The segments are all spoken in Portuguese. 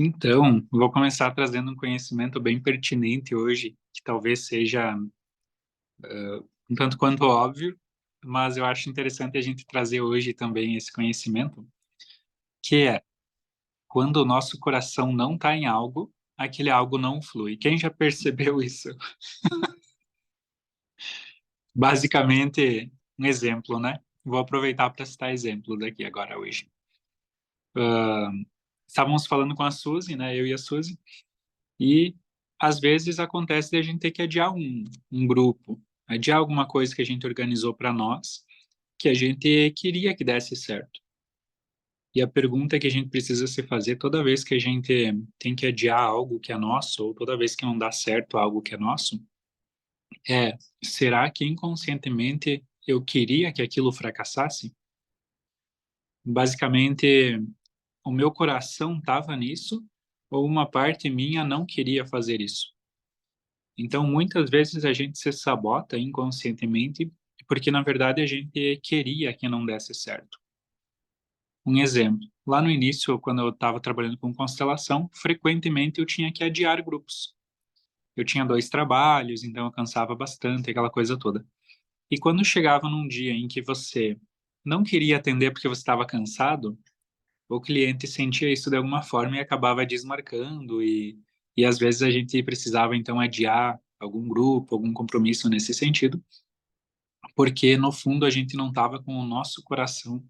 Então, vou começar trazendo um conhecimento bem pertinente hoje, que talvez seja um tanto quanto óbvio, mas eu acho interessante a gente trazer hoje também esse conhecimento, que é quando o nosso coração não está em algo, aquele algo não flui. Quem já percebeu isso? Basicamente, um exemplo, né? Vou aproveitar para citar exemplos aqui agora hoje. Estávamos falando com a Suzy, né? Eu e a Suzy. E às vezes acontece de a gente ter que adiar um grupo, adiar alguma coisa que a gente organizou para nós, que a gente queria que desse certo. E a pergunta que a gente precisa se fazer toda vez que a gente tem que adiar algo que é nosso, ou toda vez que não dá certo algo que é nosso, é: será que inconscientemente eu queria que aquilo fracassasse? Basicamente, o meu coração estava nisso, ou uma parte minha não queria fazer isso? Então, muitas vezes a gente se sabota inconscientemente porque, na verdade, a gente queria que não desse certo. Um exemplo, lá no início, quando eu estava trabalhando com constelação, frequentemente eu tinha que adiar grupos. Eu tinha dois trabalhos, então eu cansava bastante, aquela coisa toda. E quando chegava num dia em que você não queria atender porque você estava cansado, o cliente sentia isso de alguma forma e acabava desmarcando e às vezes a gente precisava então adiar algum grupo, algum compromisso nesse sentido, porque no fundo a gente não estava com o nosso coração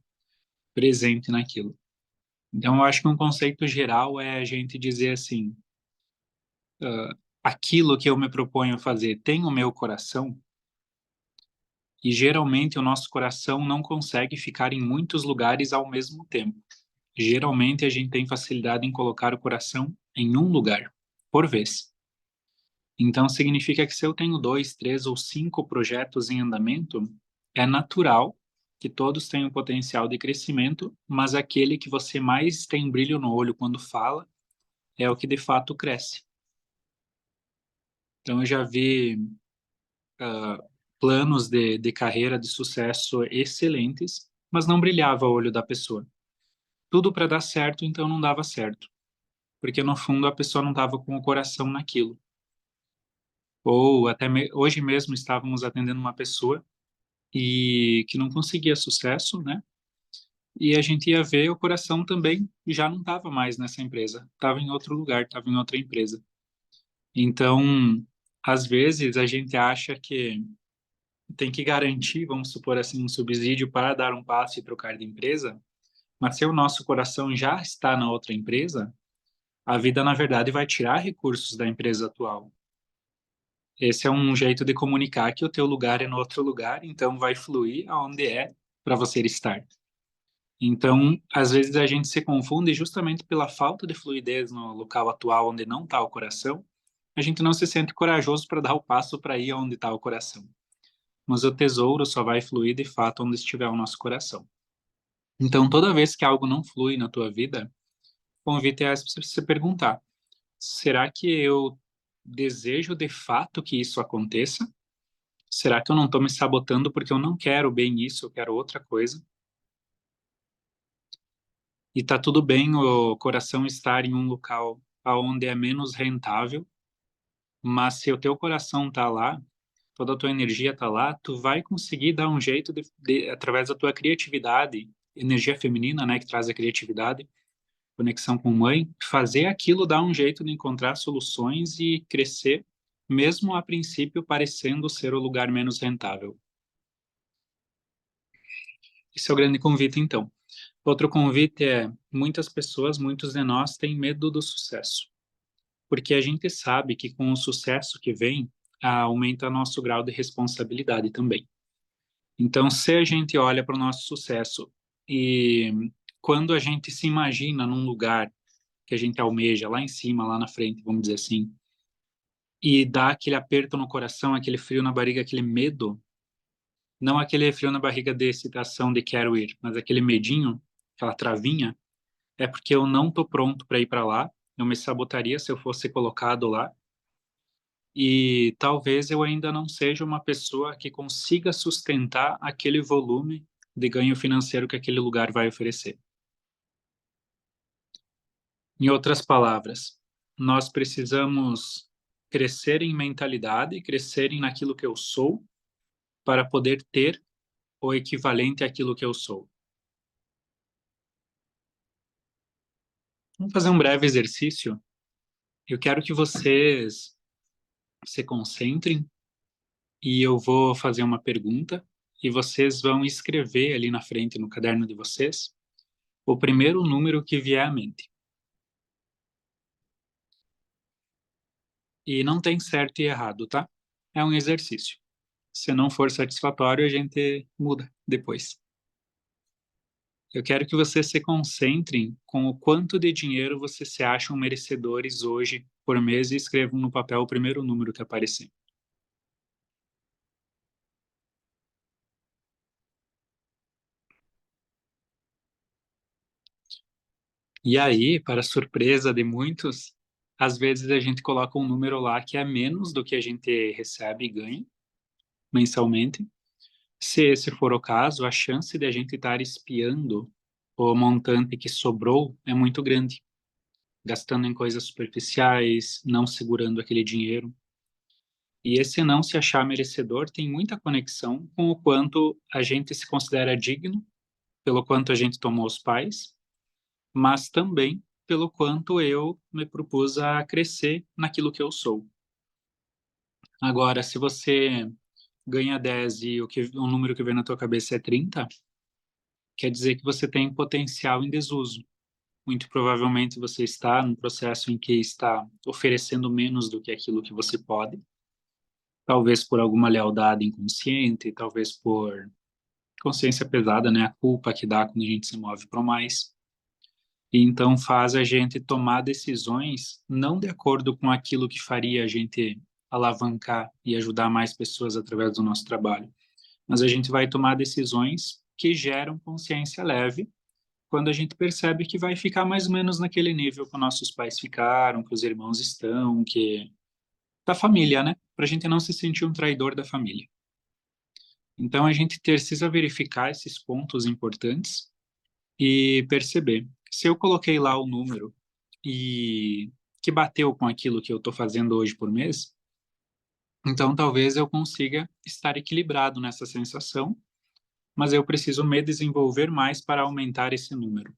presente naquilo. Então eu acho que um conceito geral é a gente dizer assim, aquilo que eu me proponho fazer tem o meu coração, e geralmente o nosso coração não consegue ficar em muitos lugares ao mesmo tempo. Geralmente a gente tem facilidade em colocar o coração em um lugar por vez. Então significa que se eu tenho dois, três ou cinco projetos em andamento, é natural que todos tenham potencial de crescimento, mas aquele que você mais tem brilho no olho quando fala é o que de fato cresce. Então eu já vi planos de carreira de sucesso excelentes, mas não brilhava o olho da pessoa. Tudo para dar certo, então não dava certo, porque no fundo a pessoa não estava com o coração naquilo. Ou hoje mesmo estávamos atendendo uma pessoa e que não conseguia sucesso, né? E a gente ia ver, o coração também já não estava mais nessa empresa, estava em outro lugar, estava em outra empresa. Então, às vezes a gente acha que tem que garantir, vamos supor assim, um subsídio para dar um passo e trocar de empresa, mas se o nosso coração já está na outra empresa, a vida na verdade vai tirar recursos da empresa atual. Esse é um jeito de comunicar que o teu lugar é no outro lugar, então vai fluir aonde é para você estar. Então, às vezes a gente se confunde justamente pela falta de fluidez no local atual onde não está o coração. A gente não se sente corajoso para dar o passo para ir onde está o coração. Mas o tesouro só vai fluir de fato onde estiver o nosso coração. Então, toda vez que algo não flui na tua vida, o convite é você se perguntar: será que eu desejo de fato que isso aconteça? Será que eu não estou me sabotando porque eu não quero bem isso, eu quero outra coisa? E tá tudo bem o coração estar em um local onde é menos rentável, mas se o teu coração tá lá, toda a tua energia tá lá, tu vai conseguir dar um jeito através da tua criatividade, energia feminina, né, que traz a criatividade, conexão com mãe, fazer aquilo dar um jeito de encontrar soluções e crescer, mesmo a princípio parecendo ser o lugar menos rentável. Esse é o grande convite, então. Outro convite é: muitas pessoas, muitos de nós têm medo do sucesso, porque a gente sabe que com o sucesso que vem, aumenta nosso grau de responsabilidade também. Então, se a gente olha para o nosso sucesso e quando a gente se imagina num lugar que a gente almeja, lá em cima, lá na frente, vamos dizer assim, e dá aquele aperto no coração, aquele frio na barriga, aquele medo, não aquele frio na barriga de excitação de quero ir, mas aquele medinho, aquela travinha, é porque eu não tô pronto para ir para lá. Eu me sabotaria se eu fosse colocado lá. E talvez eu ainda não seja uma pessoa que consiga sustentar aquele volume de ganho financeiro que aquele lugar vai oferecer. Em outras palavras, nós precisamos crescer em mentalidade, crescer naquilo que eu sou, para poder ter o equivalente àquilo que eu sou. Vamos fazer um breve exercício. Eu quero que vocês se concentrem e eu vou fazer uma pergunta e vocês vão escrever ali na frente no caderno de vocês o primeiro número que vier à mente. E não tem certo e errado, tá? É um exercício. Se não for satisfatório, a gente muda depois. Eu quero que vocês se concentrem com o quanto de dinheiro vocês se acham merecedores hoje por mês e escrevam no papel o primeiro número que aparecer. E aí, para surpresa de muitos, às vezes a gente coloca um número lá que é menos do que a gente recebe e ganha mensalmente. Se esse for o caso, a chance de a gente estar espiando o montante que sobrou é muito grande, gastando em coisas superficiais, não segurando aquele dinheiro. E esse não se achar merecedor tem muita conexão com o quanto a gente se considera digno, pelo quanto a gente tomou os pais, mas também pelo quanto eu me propus a crescer naquilo que eu sou. Agora, se você ganha 10 e o número que vem na tua cabeça é 30, quer dizer que você tem potencial em desuso. Muito provavelmente você está num processo em que está oferecendo menos do que aquilo que você pode, talvez por alguma lealdade inconsciente, talvez por consciência pesada, né? A culpa que dá quando a gente se move para mais. E então faz a gente tomar decisões não de acordo com aquilo que faria a gente alavancar e ajudar mais pessoas através do nosso trabalho, mas a gente vai tomar decisões que geram consciência leve quando a gente percebe que vai ficar mais ou menos naquele nível que nossos pais ficaram, que os irmãos estão, que da família, né? Para a gente não se sentir um traidor da família. Então a gente precisa verificar esses pontos importantes e perceber. Se eu coloquei lá o número e que bateu com aquilo que eu estou fazendo hoje por mês, então talvez eu consiga estar equilibrado nessa sensação, mas eu preciso me desenvolver mais para aumentar esse número.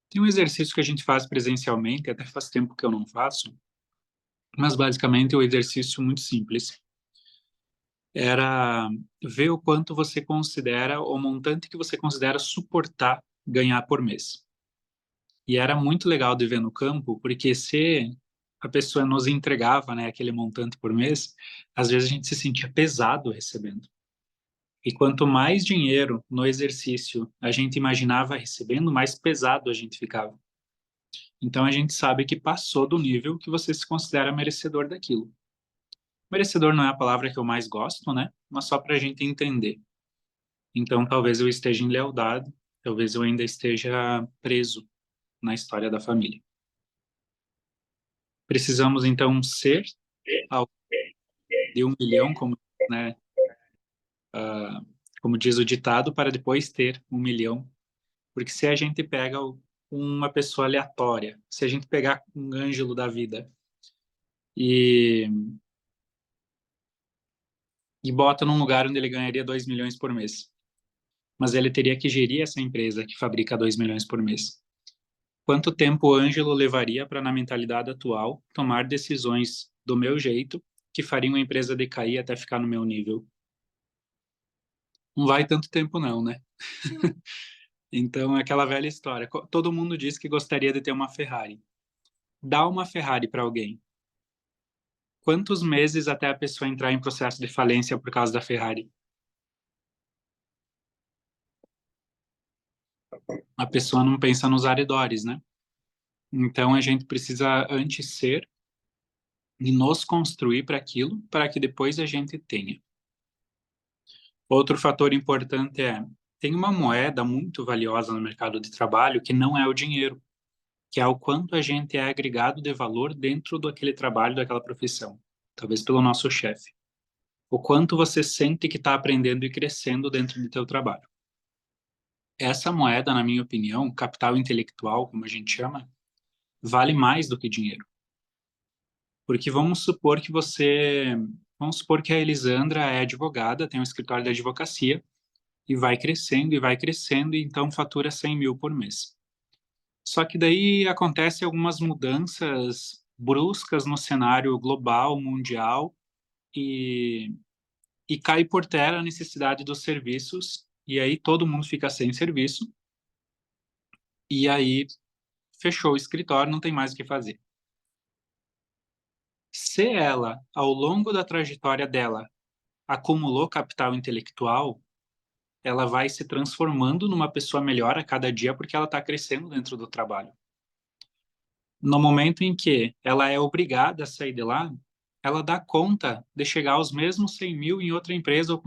Tem um exercício que a gente faz presencialmente, até faz tempo que eu não faço, mas basicamente é um exercício muito simples. Era ver o quanto você considera, o montante que você considera suportar ganhar por mês. E era muito legal de ver no campo, porque se a pessoa nos entregava, né, aquele montante por mês, às vezes a gente se sentia pesado recebendo. E quanto mais dinheiro no exercício a gente imaginava recebendo, mais pesado a gente ficava. Então a gente sabe que passou do nível que você se considera merecedor daquilo. Merecedor não é a palavra que eu mais gosto, né? Mas só para a gente entender. Então talvez eu esteja em lealdade, talvez eu ainda esteja preso na história da família. Precisamos então ser ao de 1 milhão, como, né, como diz o ditado, para depois ter 1 milhão. Porque se a gente pega uma pessoa aleatória, se a gente pegar um Ângelo da vida e, e bota num lugar onde ele ganharia 2 milhões por mês, mas ele teria que gerir essa empresa que fabrica 2 milhões por mês. Quanto tempo o Ângelo levaria para, na mentalidade atual, tomar decisões do meu jeito que fariam a empresa decair até ficar no meu nível? Não vai tanto tempo não, né? Então, é aquela velha história. Todo mundo diz que gostaria de ter uma Ferrari. Dá uma Ferrari para alguém. Quantos meses até a pessoa entrar em processo de falência por causa da Ferrari? A pessoa não pensa nos arredores, né? Então, a gente precisa antes ser e nos construir para aquilo, para que depois a gente tenha. Outro fator importante é, tem uma moeda muito valiosa no mercado de trabalho que não é o dinheiro, que é o quanto a gente é agregado de valor dentro daquele trabalho, daquela profissão, talvez pelo nosso chefe. O quanto você sente que está aprendendo e crescendo dentro do teu trabalho. Essa moeda, na minha opinião, capital intelectual, como a gente chama, vale mais do que dinheiro. Porque vamos supor que a Elisandra é advogada, tem um escritório de advocacia, e vai crescendo, e então fatura 100 mil por mês. Só que daí acontecem algumas mudanças bruscas no cenário global, mundial, e, e cai por terra a necessidade dos serviços, e aí todo mundo fica sem serviço, e aí fechou o escritório, não tem mais o que fazer. Se ela, ao longo da trajetória dela, acumulou capital intelectual, ela vai se transformando numa pessoa melhor a cada dia porque ela está crescendo dentro do trabalho. No momento em que ela é obrigada a sair de lá, ela dá conta de chegar aos mesmos 100 mil em outra empresa ou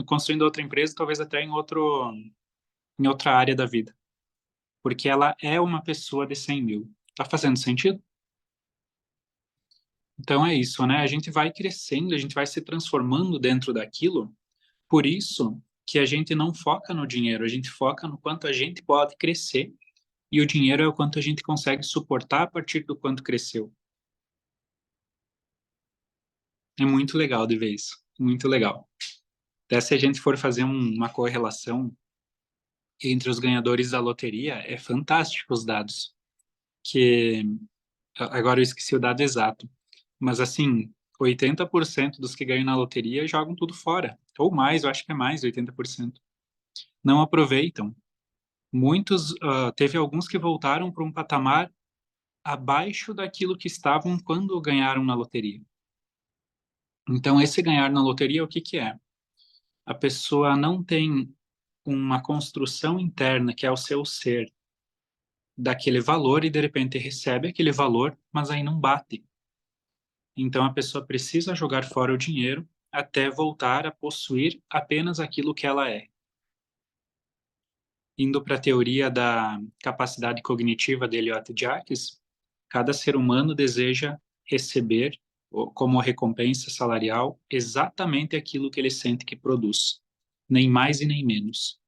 construindo outra empresa, talvez até em outra área da vida. Porque ela é uma pessoa de 100 mil. Tá fazendo sentido? Então é isso, né? A gente vai crescendo, a gente vai se transformando dentro daquilo. Por isso que a gente não foca no dinheiro, a gente foca no quanto a gente pode crescer. E o dinheiro é o quanto a gente consegue suportar a partir do quanto cresceu. É muito legal de ver isso. Muito legal. Até se a gente for fazer uma correlação entre os ganhadores da loteria, é fantástico os dados. Que agora eu esqueci o dado exato, mas assim, 80% dos que ganham na loteria jogam tudo fora, ou mais, eu acho que é mais, 80%. Não aproveitam. Muitos, teve alguns que voltaram para um patamar abaixo daquilo que estavam quando ganharam na loteria. Então, esse ganhar na loteria, o que que é? A pessoa não tem uma construção interna que é o seu ser daquele valor e de repente recebe aquele valor, mas aí não bate. Então a pessoa precisa jogar fora o dinheiro até voltar a possuir apenas aquilo que ela é. Indo para a teoria da capacidade cognitiva de Elliot Jacques, cada ser humano deseja receber como recompensa salarial exatamente aquilo que ele sente que produz, nem mais e nem menos.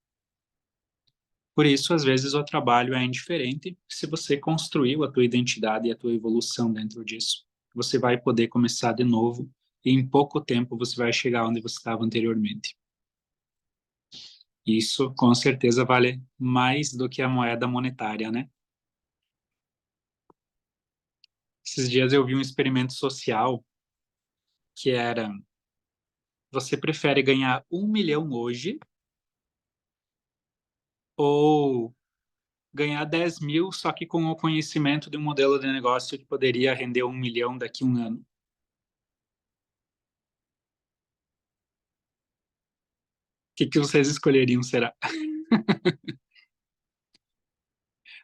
Por isso, às vezes, o trabalho é indiferente se você construiu a tua identidade e a tua evolução dentro disso. Você vai poder começar de novo e em pouco tempo você vai chegar onde você estava anteriormente. Isso, com certeza, vale mais do que a moeda monetária, né? Esses dias eu vi um experimento social que era: você prefere ganhar 1 milhão hoje ou ganhar 10 mil, só que com o conhecimento de um modelo de negócio que poderia render 1 milhão daqui a um ano? O que que vocês escolheriam, será?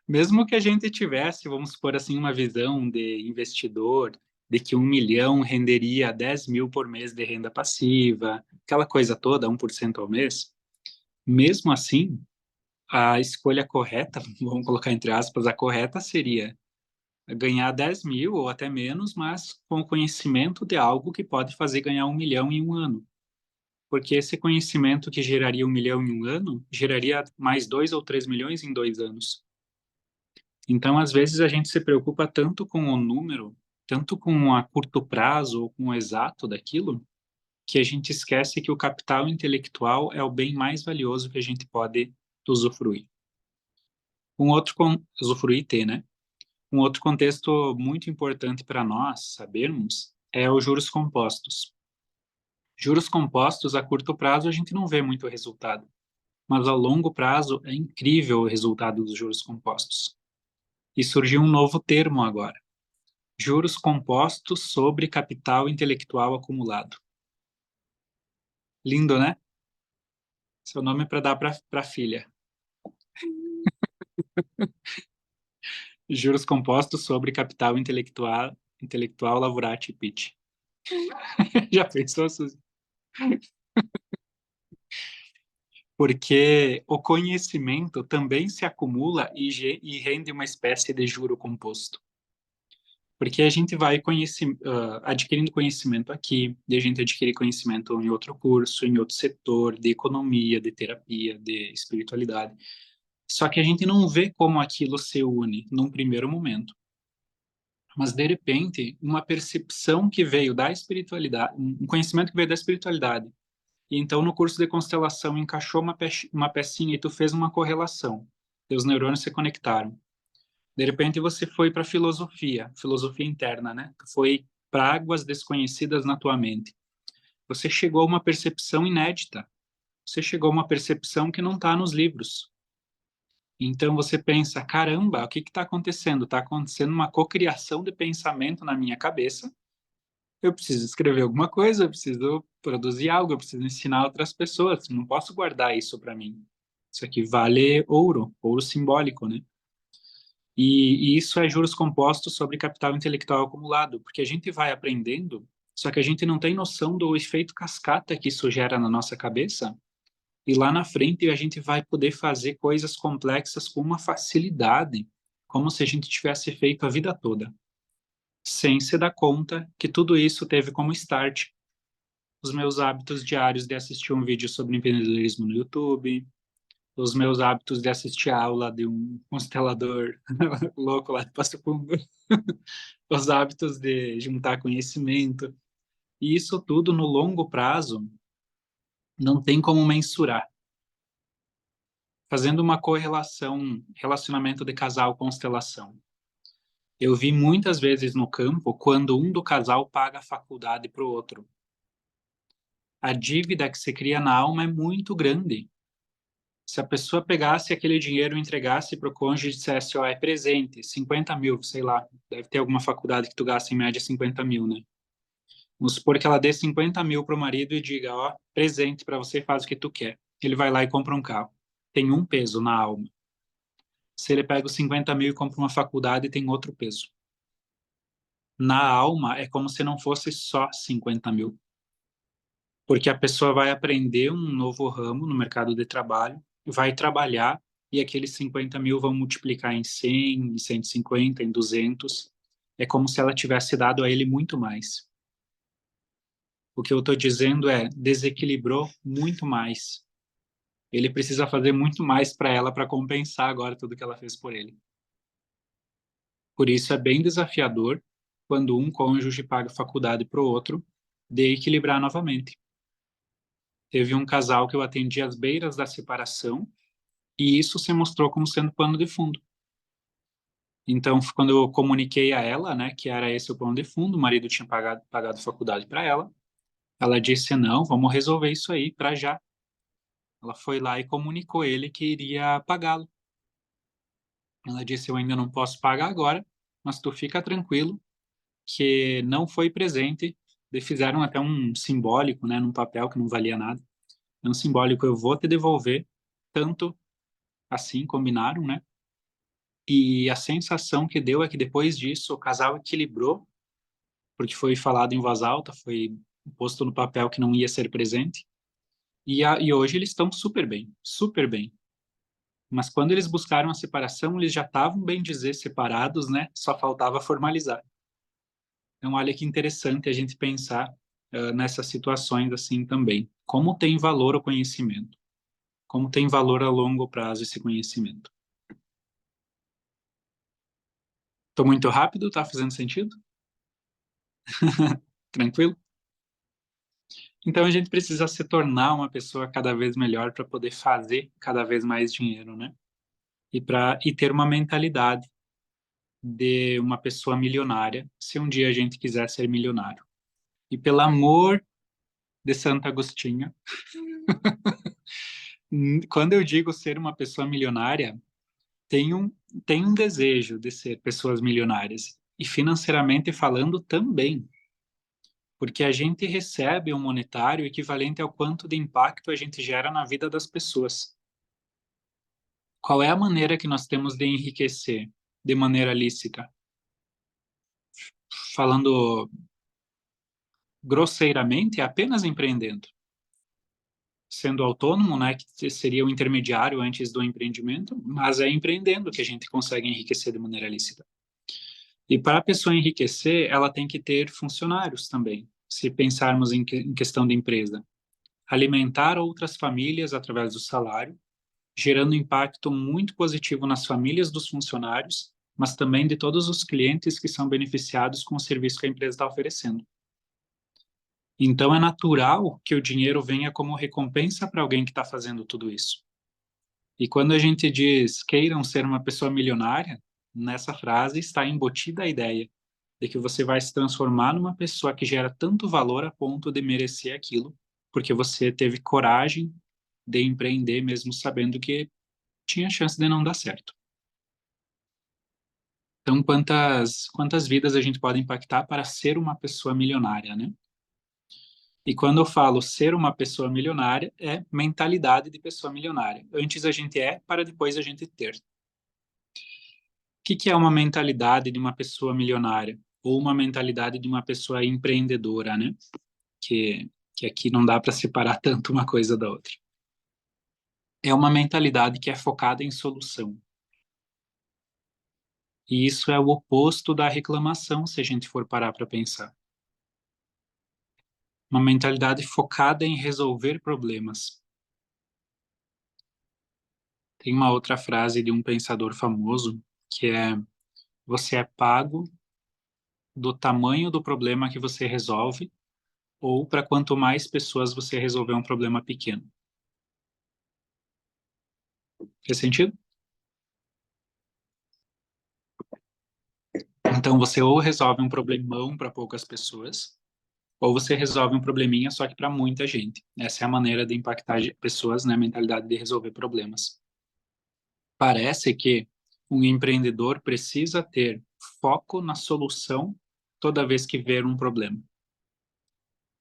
Mesmo que a gente tivesse, vamos supor assim, uma visão de investidor, de que 1 milhão renderia 10 mil por mês de renda passiva, aquela coisa toda, 1% ao mês, mesmo assim, a escolha correta, vamos colocar entre aspas, a correta seria ganhar 10 mil ou até menos, mas com o conhecimento de algo que pode fazer ganhar 1 milhão em um ano. Porque esse conhecimento que geraria 1 milhão em um ano, geraria mais 2 ou 3 milhões em 2 anos. Então, às vezes, a gente se preocupa tanto com o número, tanto com a curto prazo ou com o exato daquilo, que a gente esquece que o capital intelectual é o bem mais valioso que a gente pode usufruir. Usufruir ter, né? Um outro contexto muito importante para nós sabermos é os juros compostos. Juros compostos, a curto prazo, a gente não vê muito resultado, mas a longo prazo é incrível o resultado dos juros compostos. E surgiu um novo termo agora: juros compostos sobre capital intelectual acumulado. Lindo, né? Seu nome é para dar para a filha. Juros compostos sobre capital intelectual Lavorati Pitch. Já pensou, Suzy? Porque o conhecimento também se acumula e rende uma espécie de juro composto. Porque a gente vai adquirindo conhecimento aqui, e a gente adquire conhecimento em outro curso, em outro setor, de economia, de terapia, de espiritualidade. Só que a gente não vê como aquilo se une num primeiro momento. Mas, de repente, uma percepção que veio da espiritualidade, um conhecimento que veio da espiritualidade, e então no curso de constelação encaixou uma pecinha e tu fez uma correlação. Teus neurônios se conectaram. De repente você foi para filosofia interna, né? Tu foi para águas desconhecidas na tua mente. Você chegou a uma percepção inédita. Você chegou a uma percepção que não está nos livros. Então você pensa, caramba, o que está acontecendo? Está acontecendo uma cocriação de pensamento na minha cabeça. Eu preciso escrever alguma coisa, eu preciso produzir algo, eu preciso ensinar outras pessoas. Não posso guardar isso para mim. Isso aqui vale ouro, ouro simbólico, né? E isso é juros compostos sobre capital intelectual acumulado, porque a gente vai aprendendo, só que a gente não tem noção do efeito cascata que isso gera na nossa cabeça, e lá na frente a gente vai poder fazer coisas complexas com uma facilidade, como se a gente tivesse feito a vida toda, sem se dar conta que tudo isso teve como start os meus hábitos diários de assistir um vídeo sobre empreendedorismo no YouTube, os meus hábitos de assistir a aula de um constelador louco lá de Passo Fundo, os hábitos de juntar conhecimento. E isso tudo no longo prazo não tem como mensurar. Fazendo uma correlação, relacionamento de casal constelação. Eu vi muitas vezes no campo quando um do casal paga a faculdade para o outro. A dívida que se cria na alma é muito grande. Se a pessoa pegasse aquele dinheiro e entregasse para o cônjuge e dissesse, ó, é presente, 50 mil, sei lá, deve ter alguma faculdade que tu gasta em média 50 mil, né? Vamos supor que ela dê 50 mil para o marido e diga, ó, presente para você, faz o que tu quer. Ele vai lá e compra um carro. Tem um peso na alma. Se ele pega os 50 mil e compra uma faculdade, tem outro peso. Na alma, é como se não fosse só 50 mil. Porque a pessoa vai aprender um novo ramo no mercado de trabalho, vai trabalhar e aqueles 50 mil vão multiplicar em 100, em 150, em 200. É como se ela tivesse dado a ele muito mais. O que eu estou dizendo é, desequilibrou muito mais. Ele precisa fazer muito mais para ela para compensar agora tudo que ela fez por ele. Por isso é bem desafiador quando um cônjuge paga faculdade para o outro, de equilibrar novamente. Teve um casal que eu atendi às beiras da separação e isso se mostrou como sendo pano de fundo. Então, quando eu comuniquei a ela, né, que era esse o plano de fundo, o marido tinha pagado faculdade para ela disse, não, vamos resolver isso aí para já. Ela foi lá e comunicou ele que iria pagá-lo. Ela disse, eu ainda não posso pagar agora, mas tu fica tranquilo que não foi presente. Eles fizeram até um simbólico, né, num papel que não valia nada. É um simbólico, eu vou te devolver, tanto assim, combinaram, né? E a sensação que deu é que depois disso o casal equilibrou, porque foi falado em voz alta, foi posto no papel que não ia ser presente. E hoje eles estão super bem, super bem. Mas quando eles buscaram a separação, eles já estavam, bem dizer, separados, né? Só faltava formalizar. Então, olha que interessante a gente pensar nessas situações assim também. Como tem valor o conhecimento? Como tem valor a longo prazo esse conhecimento? Estou muito rápido? Tá fazendo sentido? Tranquilo? Então, a gente precisa se tornar uma pessoa cada vez melhor para poder fazer cada vez mais dinheiro, né? E ter uma mentalidade de uma pessoa milionária, se um dia a gente quiser ser milionário. E pelo amor de Santo Agostinho, quando eu digo ser uma pessoa milionária, tem um, tem um desejo de ser pessoas milionárias. E financeiramente falando também, porque a gente recebe um monetário equivalente ao quanto de impacto a gente gera na vida das pessoas. Qual é a maneira que nós temos de enriquecer de maneira lícita? Falando grosseiramente, é apenas empreendendo. Sendo autônomo, né, que seria o intermediário antes do empreendimento, mas é empreendendo que a gente consegue enriquecer de maneira lícita. E para a pessoa enriquecer, ela tem que ter funcionários também, se pensarmos em questão de empresa. Alimentar outras famílias através do salário gerando impacto muito positivo nas famílias dos funcionários, mas também de todos os clientes que são beneficiados com o serviço que a empresa está oferecendo. Então, é natural que o dinheiro venha como recompensa para alguém que está fazendo tudo isso. E quando a gente diz queiram ser uma pessoa milionária, nessa frase está embutida a ideia de que você vai se transformar numa pessoa que gera tanto valor a ponto de merecer aquilo, porque você teve coragem de empreender mesmo sabendo que tinha chance de não dar certo. Então, quantas vidas a gente pode impactar para ser uma pessoa milionária, né? E quando eu falo ser uma pessoa milionária, é mentalidade de pessoa milionária. Antes a gente é, para depois a gente ter. O que é uma mentalidade de uma pessoa milionária? Ou uma mentalidade de uma pessoa empreendedora, né? Que aqui não dá para separar tanto uma coisa da outra. É uma mentalidade que é focada em solução. E isso é o oposto da reclamação, se a gente for parar para pensar. Uma mentalidade focada em resolver problemas. Tem uma outra frase de um pensador famoso que é: você é pago do tamanho do problema que você resolve ou para quanto mais pessoas você resolver um problema pequeno. Faz sentido? Então você ou resolve um problemão para poucas pessoas, ou você resolve um probleminha só que para muita gente. Essa é a maneira de impactar pessoas, né? A mentalidade de resolver problemas. Parece que um empreendedor precisa ter foco na solução toda vez que ver um problema.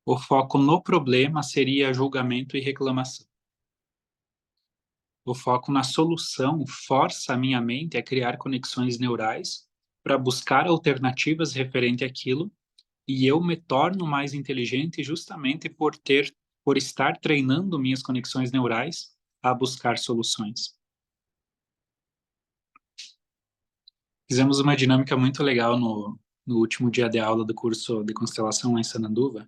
O foco no problema seria julgamento e reclamação. O foco na solução força a minha mente a criar conexões neurais para buscar alternativas referente àquilo, e eu me torno mais inteligente justamente por estar treinando minhas conexões neurais a buscar soluções. Fizemos uma dinâmica muito legal no último dia de aula do curso de constelação lá em Sananduva,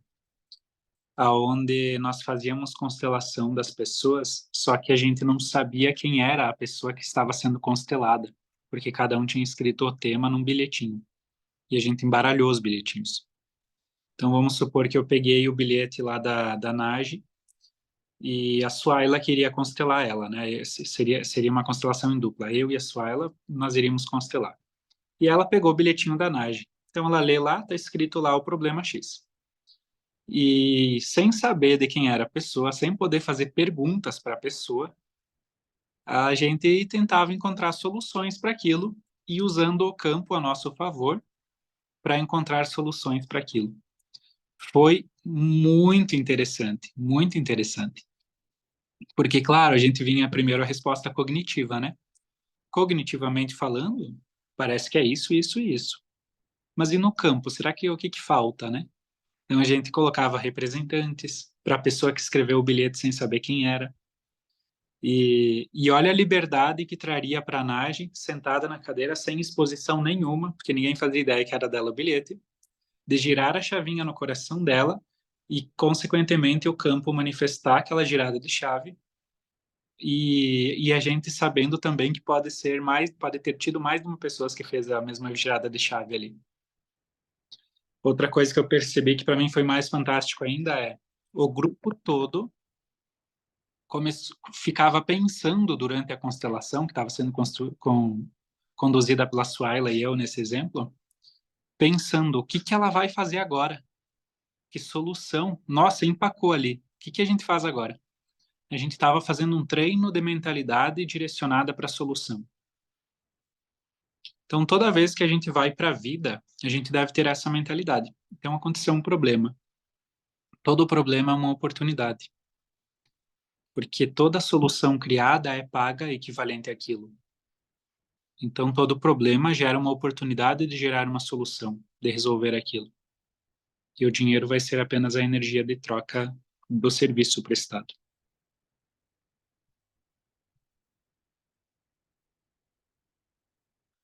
aonde nós fazíamos constelação das pessoas, só que a gente não sabia quem era a pessoa que estava sendo constelada, porque cada um tinha escrito o tema num bilhetinho, e a gente embaralhou os bilhetinhos. Então vamos supor que eu peguei o bilhete lá da Nage, e a Suaila queria constelar ela, né? Seria uma constelação em dupla. Eu e a Suaila, nós iríamos constelar. E ela pegou o bilhetinho da Nage. Então ela lê lá, tá escrito lá o problema X. E sem saber de quem era a pessoa, sem poder fazer perguntas para a pessoa, a gente tentava encontrar soluções para aquilo e usando o campo a nosso favor para encontrar soluções para aquilo. Foi muito interessante, muito interessante. Porque, claro, a gente vinha primeiro a resposta cognitiva, né? Cognitivamente falando, parece que é isso, isso e isso. Mas e no campo, será que o que falta, né? Então a gente colocava representantes para a pessoa que escreveu o bilhete sem saber quem era. E olha a liberdade que traria para a Nage, sentada na cadeira, sem exposição nenhuma, porque ninguém fazia ideia que era dela o bilhete, de girar a chavinha no coração dela e, consequentemente, o campo manifestar aquela girada de chave. E a gente sabendo também que pode ter tido mais de uma pessoa que fez a mesma girada de chave ali. Outra coisa que eu percebi que para mim foi mais fantástico ainda é o grupo todo ficava pensando durante a constelação que estava sendo conduzida pela Suaila e eu nesse exemplo, pensando o que ela vai fazer agora, que solução, nossa, empacou ali, o que a gente faz agora? A gente estava fazendo um treino de mentalidade direcionada para a solução. Então, toda vez que a gente vai para a vida, a gente deve ter essa mentalidade. Então, aconteceu um problema. Todo problema é uma oportunidade, porque toda solução criada é paga equivalente àquilo. Então, todo problema gera uma oportunidade de gerar uma solução, de resolver aquilo. E o dinheiro vai ser apenas a energia de troca do serviço prestado.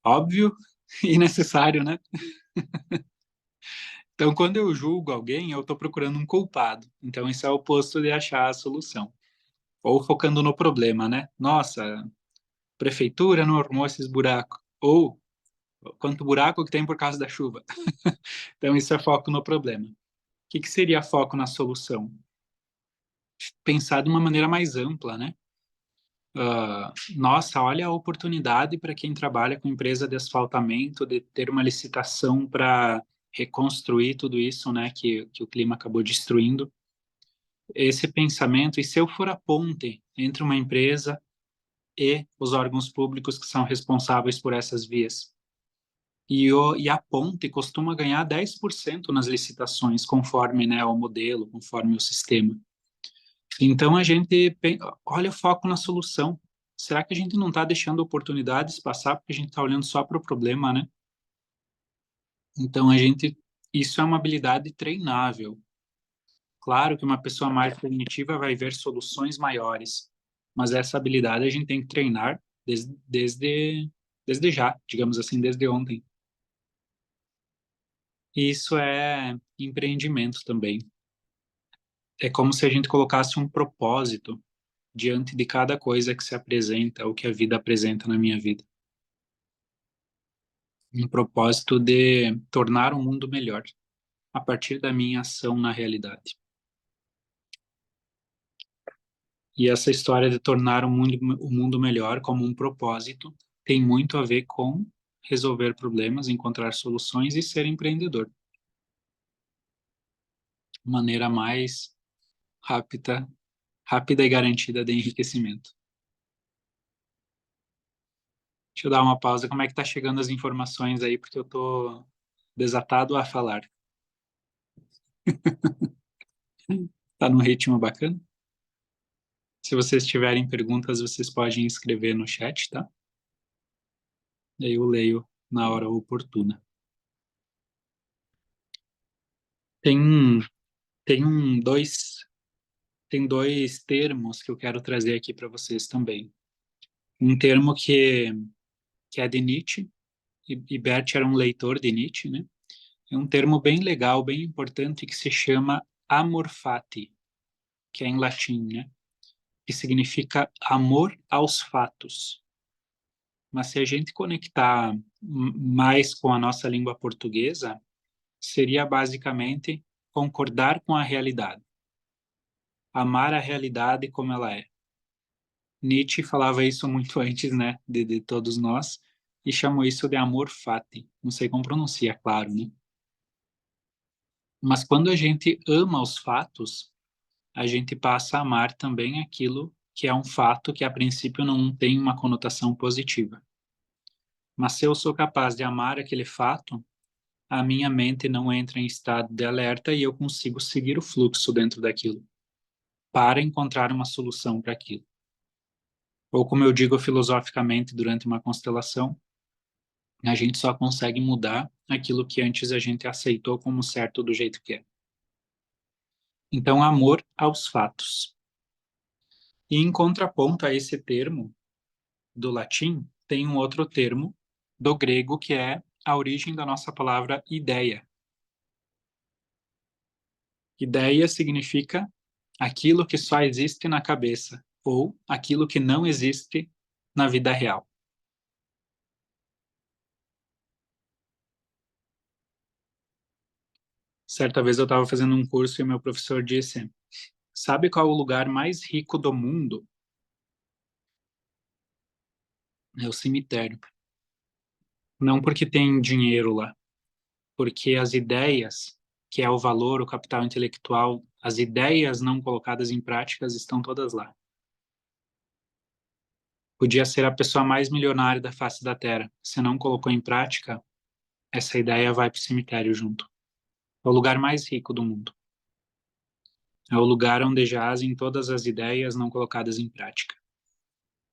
Óbvio e necessário, né? Então, quando eu julgo alguém, eu estou procurando um culpado. Então, isso é o oposto de achar a solução. Ou focando no problema, né? Nossa, a prefeitura não arrumou esses buracos. Ou quanto buraco que tem por causa da chuva. Então, isso é foco no problema. O que seria foco na solução? Pensar de uma maneira mais ampla, né? Nossa, olha a oportunidade para quem trabalha com empresa de asfaltamento de ter uma licitação para reconstruir tudo isso, né, que o clima acabou destruindo. Esse pensamento, e se eu for a ponte entre uma empresa e os órgãos públicos que são responsáveis por essas vias? E a ponte costuma ganhar 10% nas licitações, conforme, né, o modelo, conforme o sistema. Então a gente olha o foco na solução. Será que a gente não está deixando oportunidades passar porque a gente está olhando só para o problema, né? Então isso é uma habilidade treinável. Claro que uma pessoa mais cognitiva vai ver soluções maiores, mas essa habilidade a gente tem que treinar desde já, digamos assim, desde ontem. E isso é empreendimento também. É como se a gente colocasse um propósito diante de cada coisa que se apresenta, ou que a vida apresenta na minha vida. Um propósito de tornar o mundo melhor, a partir da minha ação na realidade. E essa história de tornar o mundo melhor como um propósito tem muito a ver com resolver problemas, encontrar soluções e ser empreendedor. Maneira mais rápida, rápida e garantida de enriquecimento. Deixa eu dar uma pausa. Como é que tá chegando as informações aí? Porque eu tô desatado a falar. Tá num ritmo bacana? Se vocês tiverem perguntas, vocês podem escrever no chat, tá? E aí eu leio na hora oportuna. Tem, tem dois termos que eu quero trazer aqui para vocês também. Um termo que é de Nietzsche, e Bert era um leitor de Nietzsche, né? É um termo bem legal, bem importante, que se chama amor fati, que é em latim, né? Que significa amor aos fatos. Mas se a gente conectar mais com a nossa língua portuguesa, seria basicamente concordar com a realidade, amar a realidade como ela é. Nietzsche falava isso muito antes, né, de todos nós, e chamou isso de amor fati. Não sei como pronuncia, claro, né? Mas quando a gente ama os fatos, a gente passa a amar também aquilo que é um fato que a princípio não tem uma conotação positiva. Mas se eu sou capaz de amar aquele fato, a minha mente não entra em estado de alerta e eu consigo seguir o fluxo dentro daquilo, para encontrar uma solução para aquilo. Ou como eu digo filosoficamente durante uma constelação, a gente só consegue mudar aquilo que antes a gente aceitou como certo do jeito que é. Então, amor aos fatos. E em contraponto a esse termo do latim, tem um outro termo do grego que é a origem da nossa palavra ideia. Ideia significa aquilo que só existe na cabeça ou aquilo que não existe na vida real. Certa vez eu estava fazendo um curso e meu professor disse: Sabe qual é o lugar mais rico do mundo? É o cemitério. Não porque tem dinheiro lá, porque as ideias, que é o valor, o capital intelectual, as ideias não colocadas em práticas estão todas lá. Podia ser a pessoa mais milionária da face da Terra. Se não colocou em prática, essa ideia vai para o cemitério junto. É o lugar mais rico do mundo. É o lugar onde jazem todas as ideias não colocadas em prática.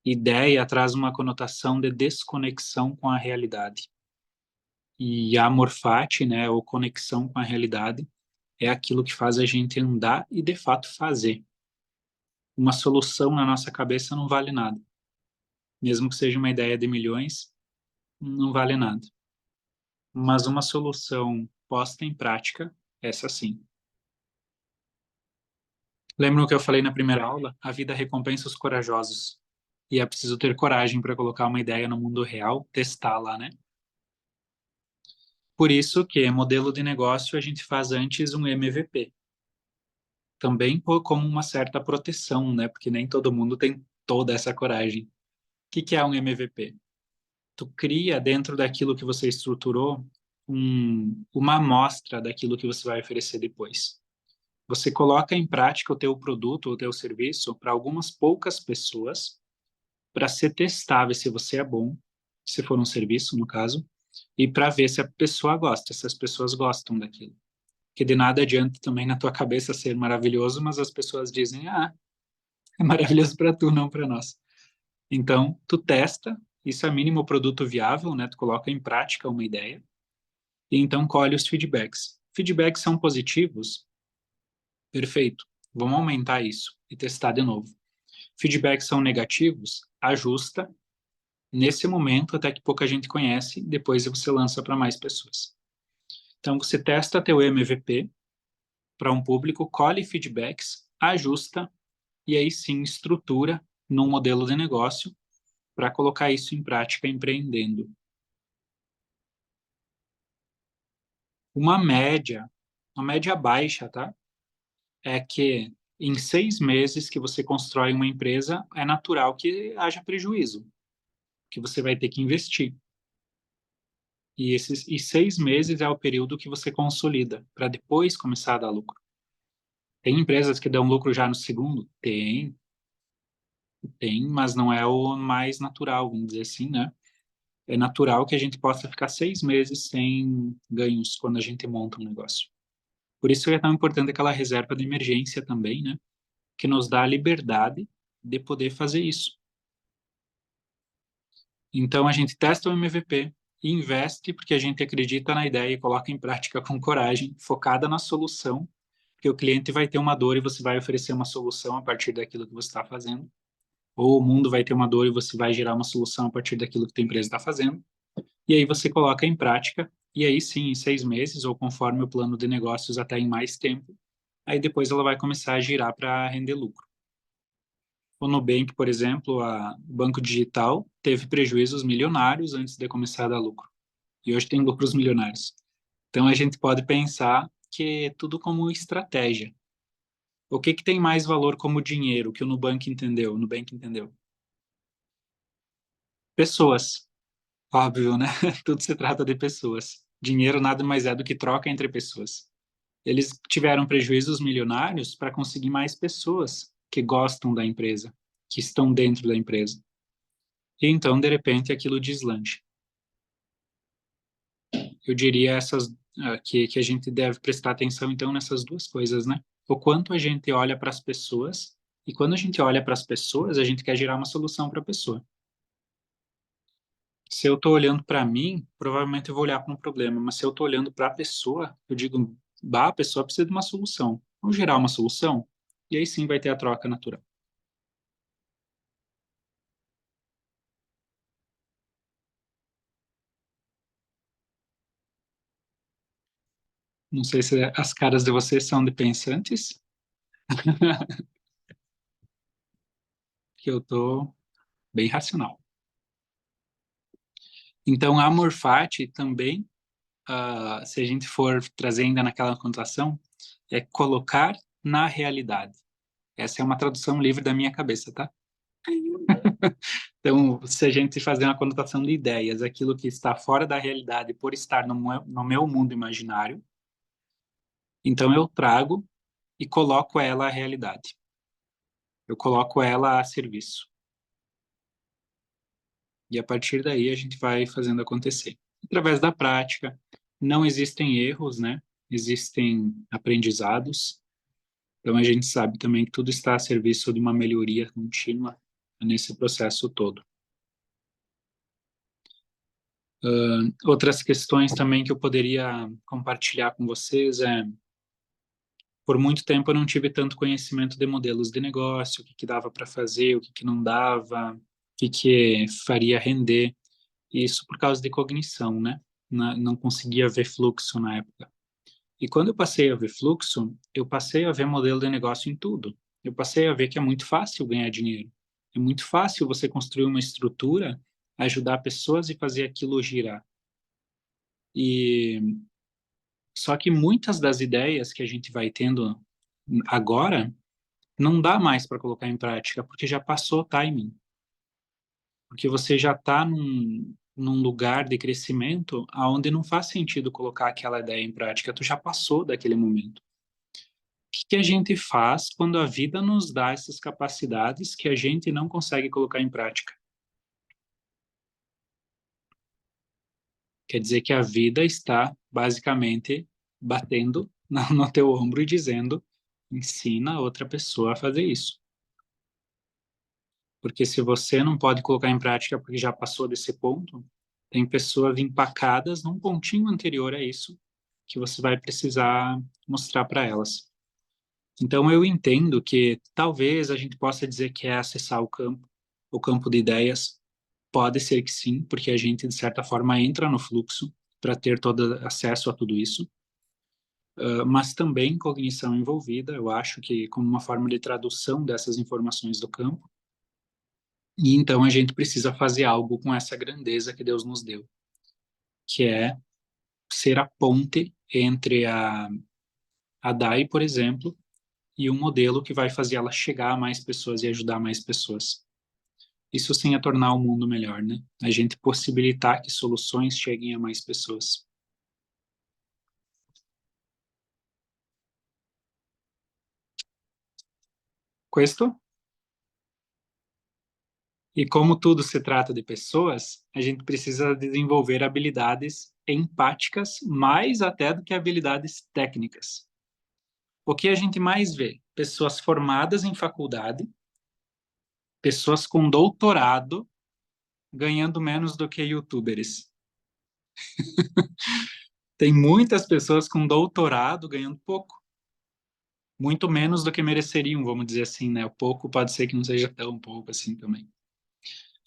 Ideia traz uma conotação de desconexão com a realidade. E amor fati, né, ou conexão com a realidade, é aquilo que faz a gente andar e de fato fazer. Uma solução na nossa cabeça não vale nada. Mesmo que seja uma ideia de milhões, não vale nada. Mas uma solução posta em prática, essa sim. Lembra o que eu falei na primeira aula? A vida recompensa os corajosos. E é preciso ter coragem para colocar uma ideia no mundo real, testá-la, né? Por isso que modelo de negócio a gente faz antes um MVP. Também como uma certa proteção, né? Porque nem todo mundo tem toda essa coragem. O que é um MVP? Tu cria dentro daquilo que você estruturou uma amostra daquilo que você vai oferecer depois. Você coloca em prática o teu produto, o teu serviço para algumas poucas pessoas, para ser testável se você é bom, se for um serviço, no caso, e para ver se a pessoa gosta, se as pessoas gostam daquilo. Que de nada adianta também na tua cabeça ser maravilhoso, mas as pessoas dizem, ah, é maravilhoso para tu, não para nós. Então, tu testa, isso é mínimo produto viável, né? Tu coloca em prática uma ideia e então colhe os feedbacks. Feedbacks são positivos? Perfeito. Vamos aumentar isso e testar de novo. Feedbacks são negativos? Ajusta nesse momento até que pouca gente conhece, depois você lança para mais pessoas. Então, você testa teu MVP para um público, colhe feedbacks, ajusta e aí sim estrutura num modelo de negócio para colocar isso em prática empreendendo. Uma média, uma média baixa, tá? É que em 6 meses que você constrói uma empresa, é natural que haja prejuízo, que você vai ter que investir. E 6 meses é o período que você consolida, para depois começar a dar lucro. Tem empresas que dão lucro já no segundo? Tem, mas não é o mais natural, vamos dizer assim, né? É natural que a gente possa ficar 6 meses sem ganhos quando a gente monta um negócio. Por isso é tão importante aquela reserva de emergência também, né? Que nos dá a liberdade de poder fazer isso. Então a gente testa o MVP, investe porque a gente acredita na ideia e coloca em prática com coragem, focada na solução, porque o cliente vai ter uma dor e você vai oferecer uma solução a partir daquilo que você está fazendo. Ou o mundo vai ter uma dor e você vai gerar uma solução a partir daquilo que a empresa está fazendo. E aí você coloca em prática, e aí sim, em 6 meses, ou conforme o plano de negócios até em mais tempo, aí depois ela vai começar a girar para render lucro. O Nubank, por exemplo, o banco digital, teve prejuízos milionários antes de começar a dar lucro. E hoje tem lucros milionários. Então a gente pode pensar que é tudo como estratégia. O que tem mais valor como dinheiro que o Nubank entendeu? O Nubank entendeu? Pessoas. Óbvio, né? Tudo se trata de pessoas. Dinheiro nada mais é do que troca entre pessoas. Eles tiveram prejuízos milionários para conseguir mais pessoas que gostam da empresa, que estão dentro da empresa. E então, de repente, aquilo deslancha. Eu diria que a gente deve prestar atenção, então, nessas duas coisas, né? O quanto a gente olha para as pessoas, e quando a gente olha para as pessoas, a gente quer gerar uma solução para a pessoa. Se eu estou olhando para mim, provavelmente eu vou olhar para um problema, mas se eu estou olhando para a pessoa, eu digo, bah, a pessoa precisa de uma solução. Vamos gerar uma solução? E aí sim vai ter a troca natural. Não sei se as caras de vocês são de pensantes, que eu tô bem racional. Então, amor fati também, se a gente for trazer ainda naquela conotação, é colocar na realidade. Essa é uma tradução livre da minha cabeça, tá? Então, se a gente fazer uma conotação de ideias, aquilo que está fora da realidade por estar no meu mundo imaginário, então eu trago e coloco ela à realidade. Eu coloco ela a serviço. E a partir daí a gente vai fazendo acontecer. Através da prática, não existem erros, né? Existem aprendizados. Então a gente sabe também que tudo está a serviço de uma melhoria contínua nesse processo todo. Outras questões também que eu poderia compartilhar com vocês por muito tempo eu não tive tanto conhecimento de modelos de negócio, o que dava para fazer, o que não dava, o que faria render. Isso por causa de cognição, né? Não conseguia ver fluxo na época. E quando eu passei a ver fluxo, eu passei a ver modelo de negócio em tudo. eu passei a ver que é muito fácil ganhar dinheiro. É muito fácil você construir uma estrutura, ajudar pessoas e fazer aquilo girar. E só que muitas das ideias que a gente vai tendo agora não dá mais para colocar em prática, porque já passou o timing. Porque você já está num lugar de crescimento aonde não faz sentido colocar aquela ideia em prática, tu já passou daquele momento. O que a gente faz quando a vida nos dá essas capacidades que a gente não consegue colocar em prática? Quer dizer que a vida está basicamente batendo no teu ombro e dizendo: ensina outra pessoa a fazer isso. Porque se você não pode colocar em prática porque já passou desse ponto, tem pessoas empacadas num pontinho anterior a isso que você vai precisar mostrar para elas. Então eu entendo que talvez a gente possa dizer que é acessar o campo de ideias. Pode ser que sim, porque a gente de certa forma entra no fluxo para ter todo acesso a tudo isso. Mas também cognição envolvida, eu acho que como uma forma de tradução dessas informações do campo. E então a gente precisa fazer algo com essa grandeza que Deus nos deu, que é ser a ponte entre a DAI, por exemplo, e um modelo que vai fazer ela chegar a mais pessoas e ajudar mais pessoas. Isso sim é tornar o mundo melhor, né? A gente possibilitar que soluções cheguem a mais pessoas. Questo? E como tudo se trata de pessoas, a gente precisa desenvolver habilidades empáticas mais até do que habilidades técnicas. O que a gente mais vê? Pessoas formadas em faculdade, pessoas com doutorado ganhando menos do que youtubers. Tem muitas pessoas com doutorado ganhando pouco, muito menos do que mereceriam, vamos dizer assim, né? O pouco pode ser que não seja tão pouco assim também.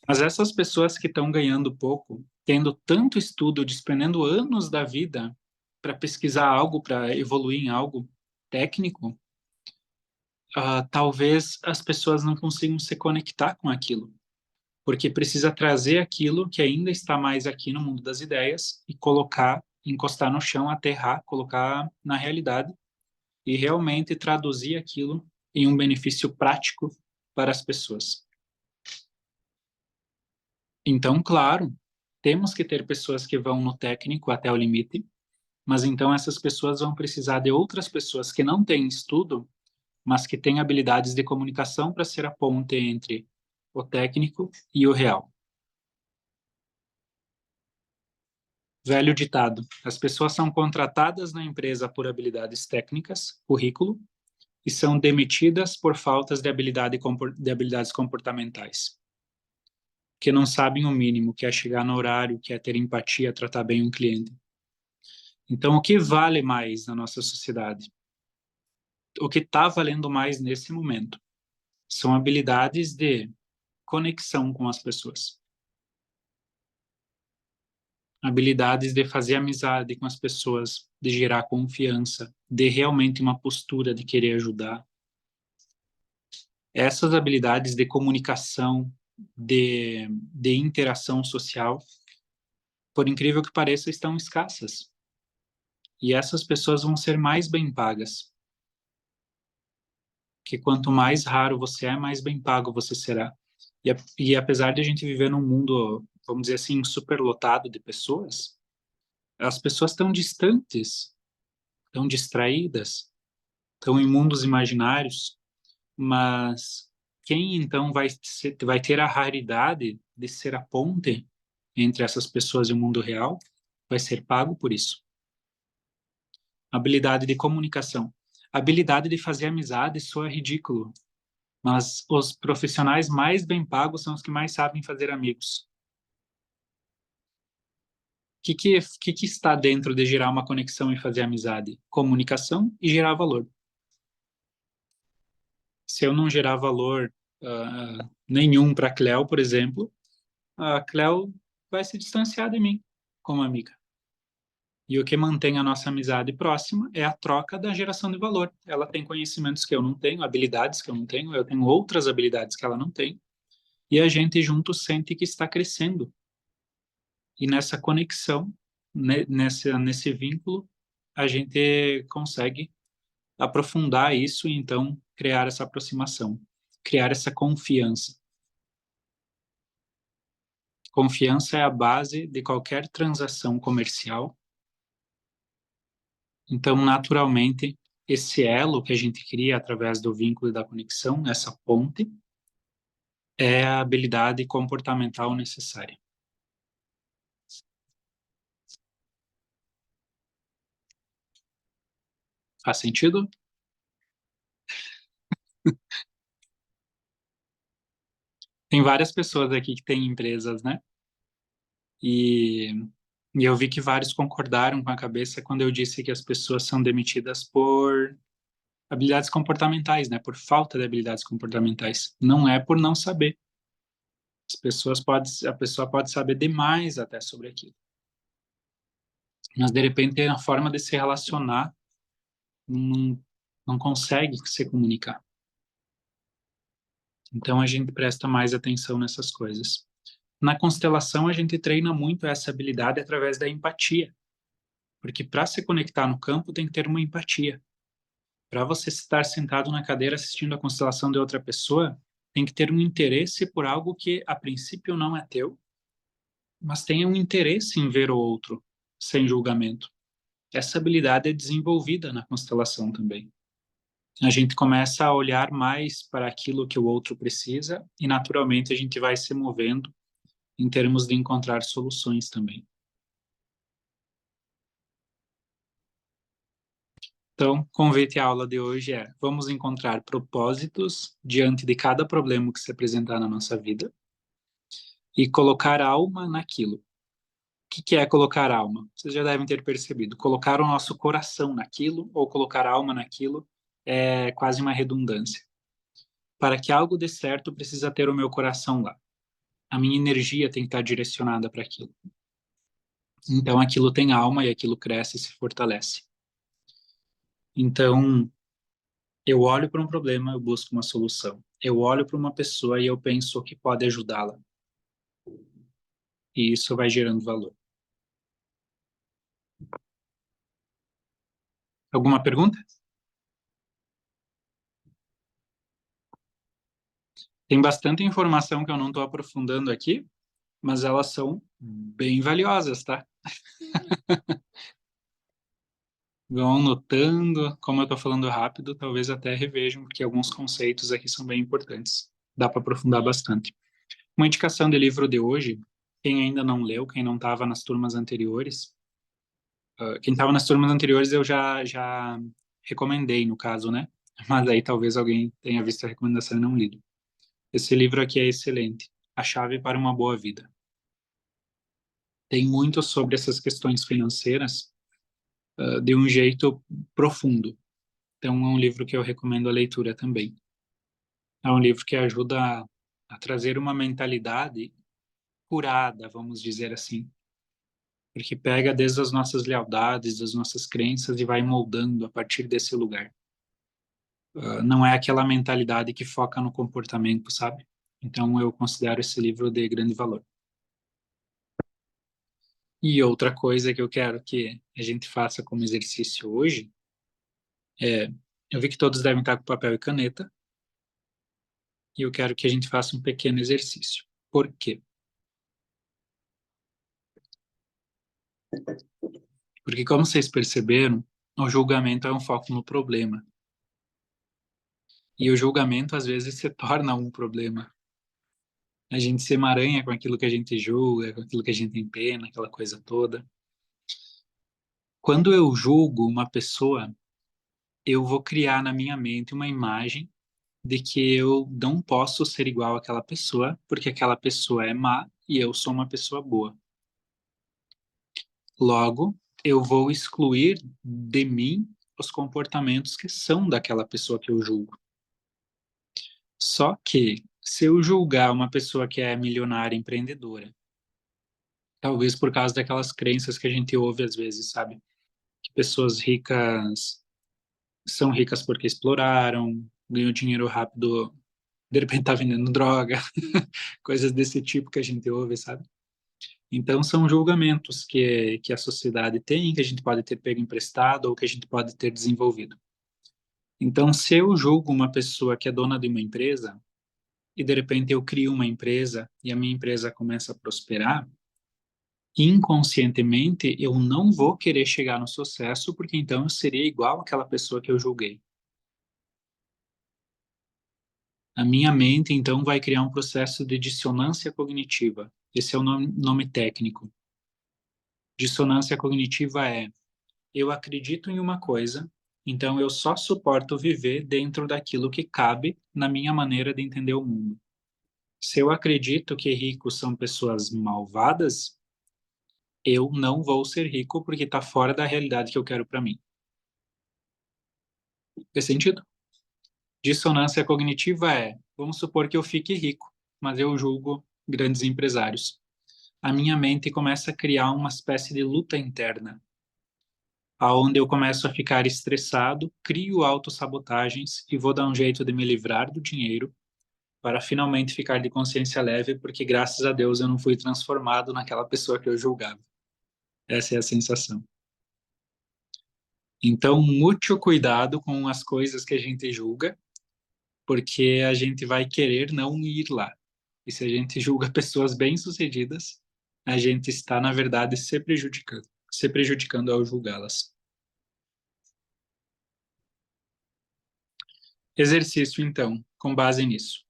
Mas essas pessoas que estão ganhando pouco, tendo tanto estudo, despendendo anos da vida para pesquisar algo, para evoluir em algo técnico, talvez as pessoas não consigam se conectar com aquilo, porque precisa trazer aquilo que ainda está mais aqui no mundo das ideias e colocar, encostar no chão, aterrar, colocar na realidade e realmente traduzir aquilo em um benefício prático para as pessoas. Então, claro, temos que ter pessoas que vão no técnico até o limite, mas então essas pessoas vão precisar de outras pessoas que não têm estudo, mas que têm habilidades de comunicação para ser a ponte entre o técnico e o real. Velho ditado: as pessoas são contratadas na empresa por habilidades técnicas, currículo, e são demitidas por faltas de habilidades comportamentais, que não sabem o mínimo, que é chegar no horário, que é ter empatia, tratar bem um cliente. Então, o que vale mais na nossa sociedade? O que está valendo mais nesse momento são habilidades de conexão com as pessoas, habilidades de fazer amizade com as pessoas, de gerar confiança, de realmente uma postura de querer ajudar. Essas habilidades de comunicação, de interação social, por incrível que pareça, estão escassas. E essas pessoas vão ser mais bem pagas. Que quanto mais raro você é, mais bem pago você será. E apesar de a gente viver num mundo, vamos dizer assim, superlotado de pessoas, as pessoas estão distantes, estão distraídas, estão em mundos imaginários, mas quem então vai ter a raridade de ser a ponte entre essas pessoas e o mundo real vai ser pago por isso. Habilidade de comunicação. Habilidade de fazer amizade soa ridículo, mas os profissionais mais bem pagos são os que mais sabem fazer amigos. O que está dentro de gerar uma conexão e fazer amizade? Comunicação e gerar valor. Se eu não gerar valor nenhum para a Cleo, por exemplo, a Cleo vai se distanciar de mim como amiga. E o que mantém a nossa amizade próxima é a troca da geração de valor. Ela tem conhecimentos que eu não tenho, habilidades que eu não tenho, eu tenho outras habilidades que ela não tem, e a gente junto sente que está crescendo. E nessa conexão, nesse vínculo, a gente consegue aprofundar isso e então criar essa aproximação, criar essa confiança. Confiança é a base de qualquer transação comercial. Então, naturalmente, esse elo que a gente cria através do vínculo e da conexão, essa ponte, é a habilidade comportamental necessária. Faz sentido? Tem várias pessoas aqui que têm empresas, né? E, e eu vi que vários concordaram com a cabeça quando eu disse que as pessoas são demitidas por habilidades comportamentais, né? Por falta de habilidades comportamentais. Não é por não saber. A pessoa pode saber demais até sobre aquilo. Mas, de repente, a forma de se relacionar não, não consegue se comunicar. Então, a gente presta mais atenção nessas coisas. Na constelação, a gente treina muito essa habilidade através da empatia. Porque para se conectar no campo, tem que ter uma empatia. Para você estar sentado na cadeira assistindo a constelação de outra pessoa, tem que ter um interesse por algo que, a princípio, não é teu, mas tenha um interesse em ver o outro, sem julgamento. Essa habilidade é desenvolvida na constelação também. A gente começa a olhar mais para aquilo que o outro precisa e, naturalmente, a gente vai se movendo em termos de encontrar soluções também. Então, o convite à aula de hoje é: vamos encontrar propósitos diante de cada problema que se apresentar na nossa vida e colocar alma naquilo. O que é colocar alma? Vocês já devem ter percebido. Colocar o nosso coração naquilo ou colocar alma naquilo é quase uma redundância. Para que algo dê certo, precisa ter o meu coração lá. A minha energia tem que estar direcionada para aquilo. Então, aquilo tem alma e aquilo cresce e se fortalece. Então, eu olho para um problema, eu busco uma solução. Eu olho para uma pessoa e eu penso que pode ajudá-la. E isso vai gerando valor. Alguma pergunta? Tem bastante informação que eu não estou aprofundando aqui, mas elas são bem valiosas, tá? Vão notando, como eu estou falando rápido, talvez até revejam, porque alguns conceitos aqui são bem importantes. Dá para aprofundar bastante. Uma indicação de livro de hoje, quem ainda não leu, quem não estava nas turmas anteriores, quem estava nas turmas anteriores eu já recomendei, no caso, né? Mas aí talvez alguém tenha visto a recomendação e não lido. Esse livro aqui é excelente. A Chave para uma Boa Vida. Tem muito sobre essas questões financeiras, de um jeito profundo. Então, é um livro que eu recomendo a leitura também. É um livro que ajuda a trazer uma mentalidade curada, vamos dizer assim, porque pega desde as nossas lealdades, das nossas crenças e vai moldando a partir desse lugar. Não é aquela mentalidade que foca no comportamento, sabe? Então, eu considero esse livro de grande valor. E outra coisa que eu quero que a gente faça como exercício hoje é, eu vi que todos devem estar com papel e caneta, e eu quero que a gente faça um pequeno exercício. Por quê? Porque, como vocês perceberam, o julgamento é um foco no problema. E o julgamento, às vezes, se torna um problema. A gente se emaranha com aquilo que a gente julga, com aquilo que a gente tem pena, aquela coisa toda. Quando eu julgo uma pessoa, eu vou criar na minha mente uma imagem de que eu não posso ser igual àquela pessoa, porque aquela pessoa é má e eu sou uma pessoa boa. Logo, eu vou excluir de mim os comportamentos que são daquela pessoa que eu julgo. Só que, se eu julgar uma pessoa que é milionária, empreendedora, Talvez por causa daquelas crenças que a gente ouve às vezes, sabe? Que pessoas ricas são ricas porque exploraram, ganham dinheiro rápido, de repente tá vendendo droga, coisas desse tipo que a gente ouve, sabe? Então são julgamentos que a sociedade tem, que a gente pode ter pego emprestado ou que a gente pode ter desenvolvido. Então, se eu julgo uma pessoa que é dona de uma empresa e de repente eu crio uma empresa e a minha empresa começa a prosperar, inconscientemente eu não vou querer chegar no sucesso porque então eu seria igual àquela pessoa que eu julguei. A minha mente então vai criar um processo de dissonância cognitiva. Esse é o nome técnico. Dissonância cognitiva é: eu acredito em uma coisa, então eu só suporto viver dentro daquilo que cabe na minha maneira de entender o mundo. Se eu acredito que ricos são pessoas malvadas, eu não vou ser rico porque está fora da realidade que eu quero para mim. Faz sentido? Dissonância cognitiva é: vamos supor que eu fique rico, mas eu julgo grandes empresários. A minha mente começa a criar uma espécie de luta interna, aonde eu começo a ficar estressado, crio autossabotagens e vou dar um jeito de me livrar do dinheiro para finalmente ficar de consciência leve, porque graças a Deus eu não fui transformado naquela pessoa que eu julgava. Essa é a sensação. Então, muito cuidado com as coisas que a gente julga, porque a gente vai querer não ir lá. E se a gente julga pessoas bem-sucedidas, a gente está, na verdade, se prejudicando ao julgá-las. Exercício, então, com base nisso.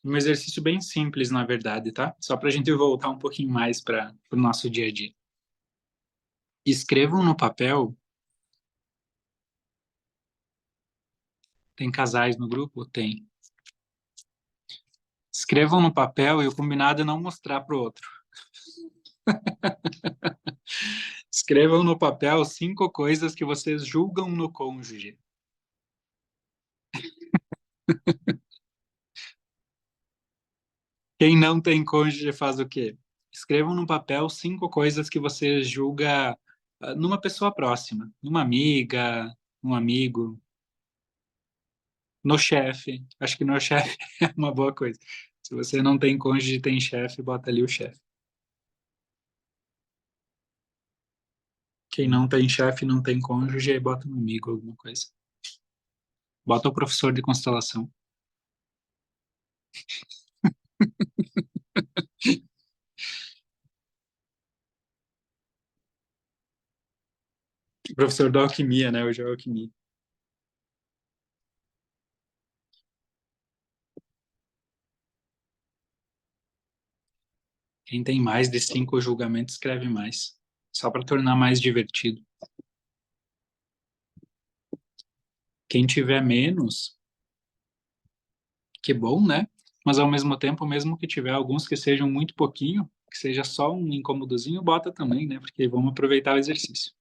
Um exercício bem simples, na verdade, tá? Só para a gente voltar um pouquinho mais para o nosso dia a dia. Escrevam no papel. Tem casais no grupo? Tem. Escrevam no papel e o combinado é não mostrar para o outro. Escrevam no papel 5 coisas que vocês julgam no cônjuge. Quem não tem cônjuge faz o quê? Escrevam no papel 5 coisas que você julga numa pessoa próxima, numa amiga, um amigo, no chefe. Acho que no chefe é uma boa coisa. Se você não tem cônjuge e tem chefe, bota ali o chefe. Quem não tem chefe, não tem cônjuge, aí bota um amigo, alguma coisa. Bota o professor de constelação. O professor da alquimia, né? Hoje é alquimia. Quem tem mais de 5 julgamentos, escreve mais. Só para tornar mais divertido. Quem tiver menos, que bom, né? Mas ao mesmo tempo, mesmo que tiver alguns que sejam muito pouquinho, que seja só um incômodozinho, bota também, né? Porque vamos aproveitar o exercício.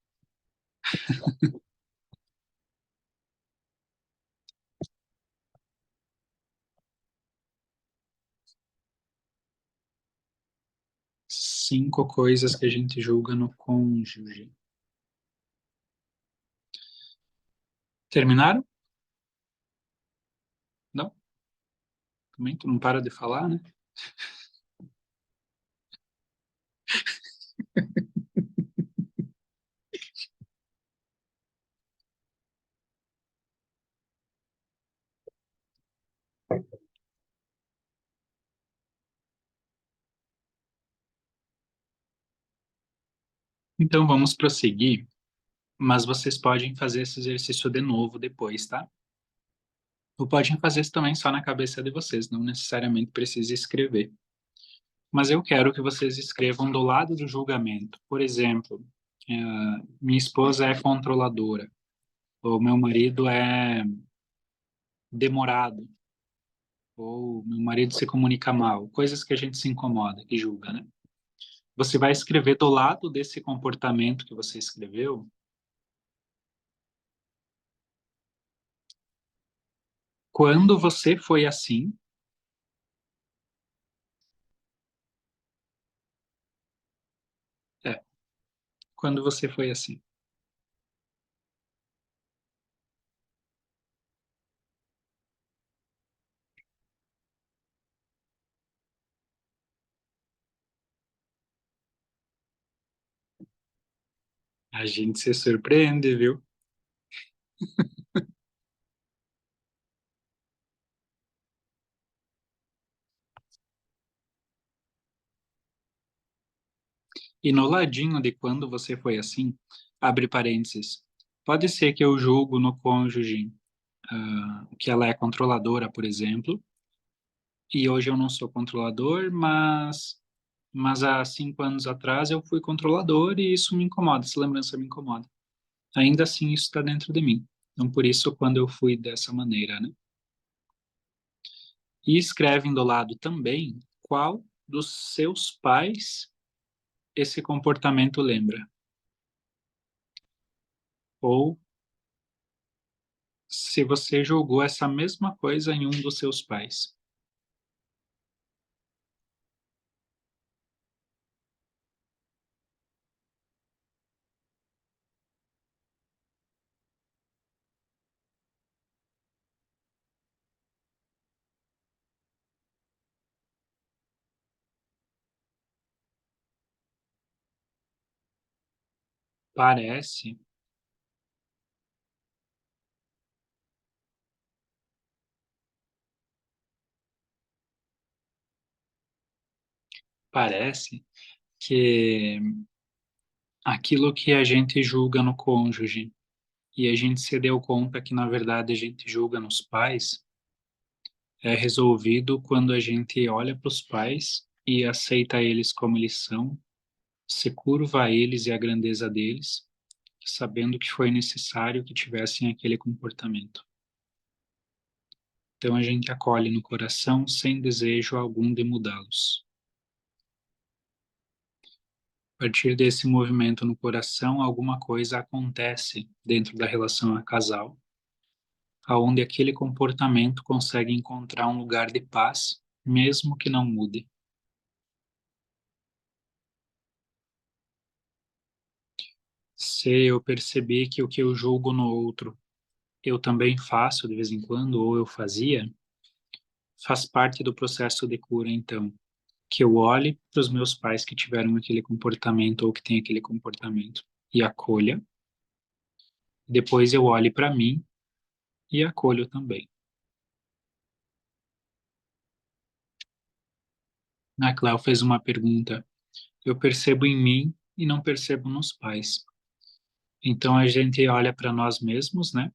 5 coisas que a gente julga no cônjuge. Terminaram? Não? Também tu não para de falar, né? Então vamos prosseguir, mas vocês podem fazer esse exercício de novo depois, tá? Ou podem fazer isso também só na cabeça de vocês, não necessariamente precisa escrever. Mas eu quero que vocês escrevam do lado do julgamento. Por exemplo, minha esposa é controladora, ou meu marido é demorado, ou meu marido se comunica mal, coisas que a gente se incomoda, que julga, né? Você vai escrever do lado desse comportamento que você escreveu, quando você foi assim quando você foi assim. A gente se surpreende, viu? E no ladinho de quando você foi assim, abre parênteses. Pode ser que eu julgo no cônjuge, que ela é controladora, por exemplo, e hoje eu não sou controlador, mas há 5 anos atrás eu fui controlador e isso me incomoda, essa lembrança me incomoda. Ainda assim, isso está dentro de mim. Então, por isso, quando eu fui dessa maneira, né? E escrevem do lado também qual dos seus pais esse comportamento lembra. Ou se você jogou essa mesma coisa em um dos seus pais. Parece, parece que aquilo que a gente julga no cônjuge e a gente se deu conta que, na verdade, a gente julga nos pais, é resolvido quando a gente olha para os pais e aceita eles como eles são, se curva a eles e a grandeza deles, sabendo que foi necessário que tivessem aquele comportamento. Então a gente acolhe no coração sem desejo algum de mudá-los. A partir desse movimento no coração, alguma coisa acontece dentro da relação a casal, aonde aquele comportamento consegue encontrar um lugar de paz, mesmo que não mude. Se eu perceber que o que eu julgo no outro, eu também faço de vez em quando, ou eu fazia, faz parte do processo de cura, então. Que eu olhe para os meus pais que tiveram aquele comportamento ou que têm aquele comportamento e acolha. Depois eu olhe para mim e acolho também. A Cléo fez uma pergunta. Eu percebo em mim e não percebo nos pais. Então a gente olha para nós mesmos, né?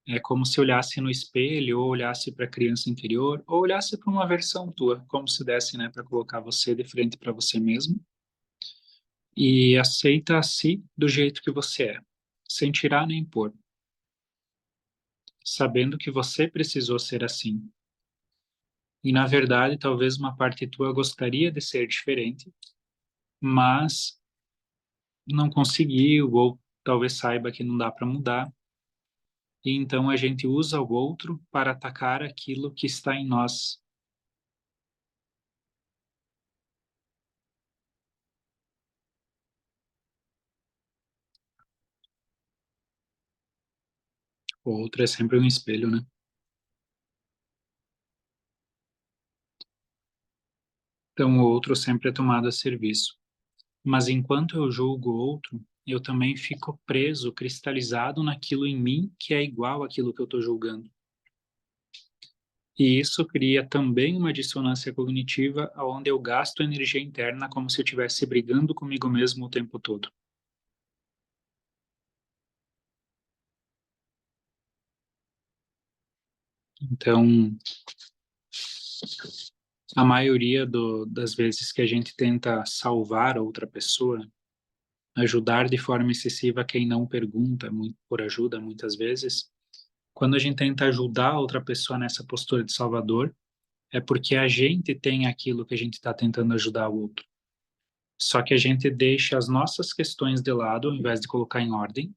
É como se olhasse no espelho, ou olhasse para a criança interior, ou olhasse para uma versão tua, como se desse, né, para colocar você de frente para você mesmo e aceita a si do jeito que você é, sem tirar nem pôr, sabendo que você precisou ser assim. E na verdade, talvez uma parte tua gostaria de ser diferente, mas não conseguiu, ou talvez saiba que não dá para mudar. E então a gente usa o outro para atacar aquilo que está em nós. O outro é sempre um espelho, né? Então o outro sempre é tomado a serviço. Mas enquanto eu julgo o outro, eu também fico preso, cristalizado naquilo em mim que é igual àquilo que eu estou julgando. E isso cria também uma dissonância cognitiva, onde eu gasto energia interna como se eu estivesse brigando comigo mesmo o tempo todo. Então, a maioria das vezes que a gente tenta salvar outra pessoa, ajudar de forma excessiva quem não pergunta muito por ajuda, muitas vezes, quando a gente tenta ajudar outra pessoa nessa postura de salvador, é porque a gente tem aquilo que a gente está tentando ajudar o outro. Só que a gente deixa as nossas questões de lado, ao invés de colocar em ordem,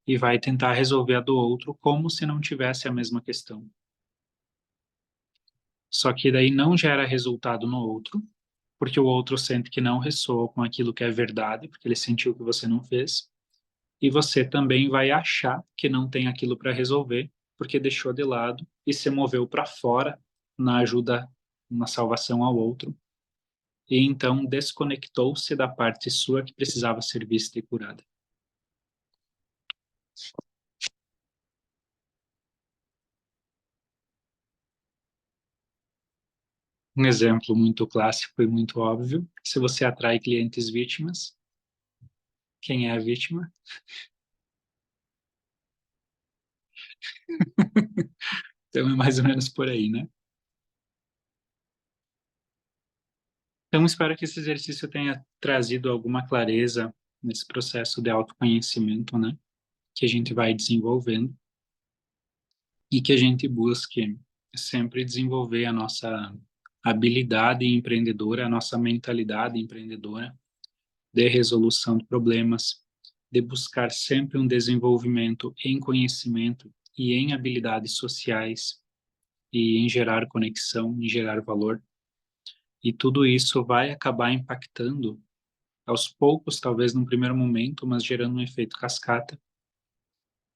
e vai tentar resolver a do outro como se não tivesse a mesma questão. Só que daí não gera resultado no outro, porque o outro sente que não ressoou com aquilo que é verdade, porque ele sentiu que você não fez, e você também vai achar que não tem aquilo para resolver, porque deixou de lado e se moveu para fora na ajuda, na salvação ao outro, e então desconectou-se da parte sua que precisava ser vista e curada. Um exemplo muito clássico e muito óbvio: se você atrai clientes vítimas, quem é a vítima? Então é mais ou menos por aí, né? Então espero que esse exercício tenha trazido alguma clareza nesse processo de autoconhecimento, né? Que a gente vai desenvolvendo e que a gente busque sempre desenvolver a nossa habilidade empreendedora, a nossa mentalidade empreendedora de resolução de problemas, de buscar sempre um desenvolvimento em conhecimento e em habilidades sociais e em gerar conexão, em gerar valor. E tudo isso vai acabar impactando aos poucos, talvez num primeiro momento, mas gerando um efeito cascata,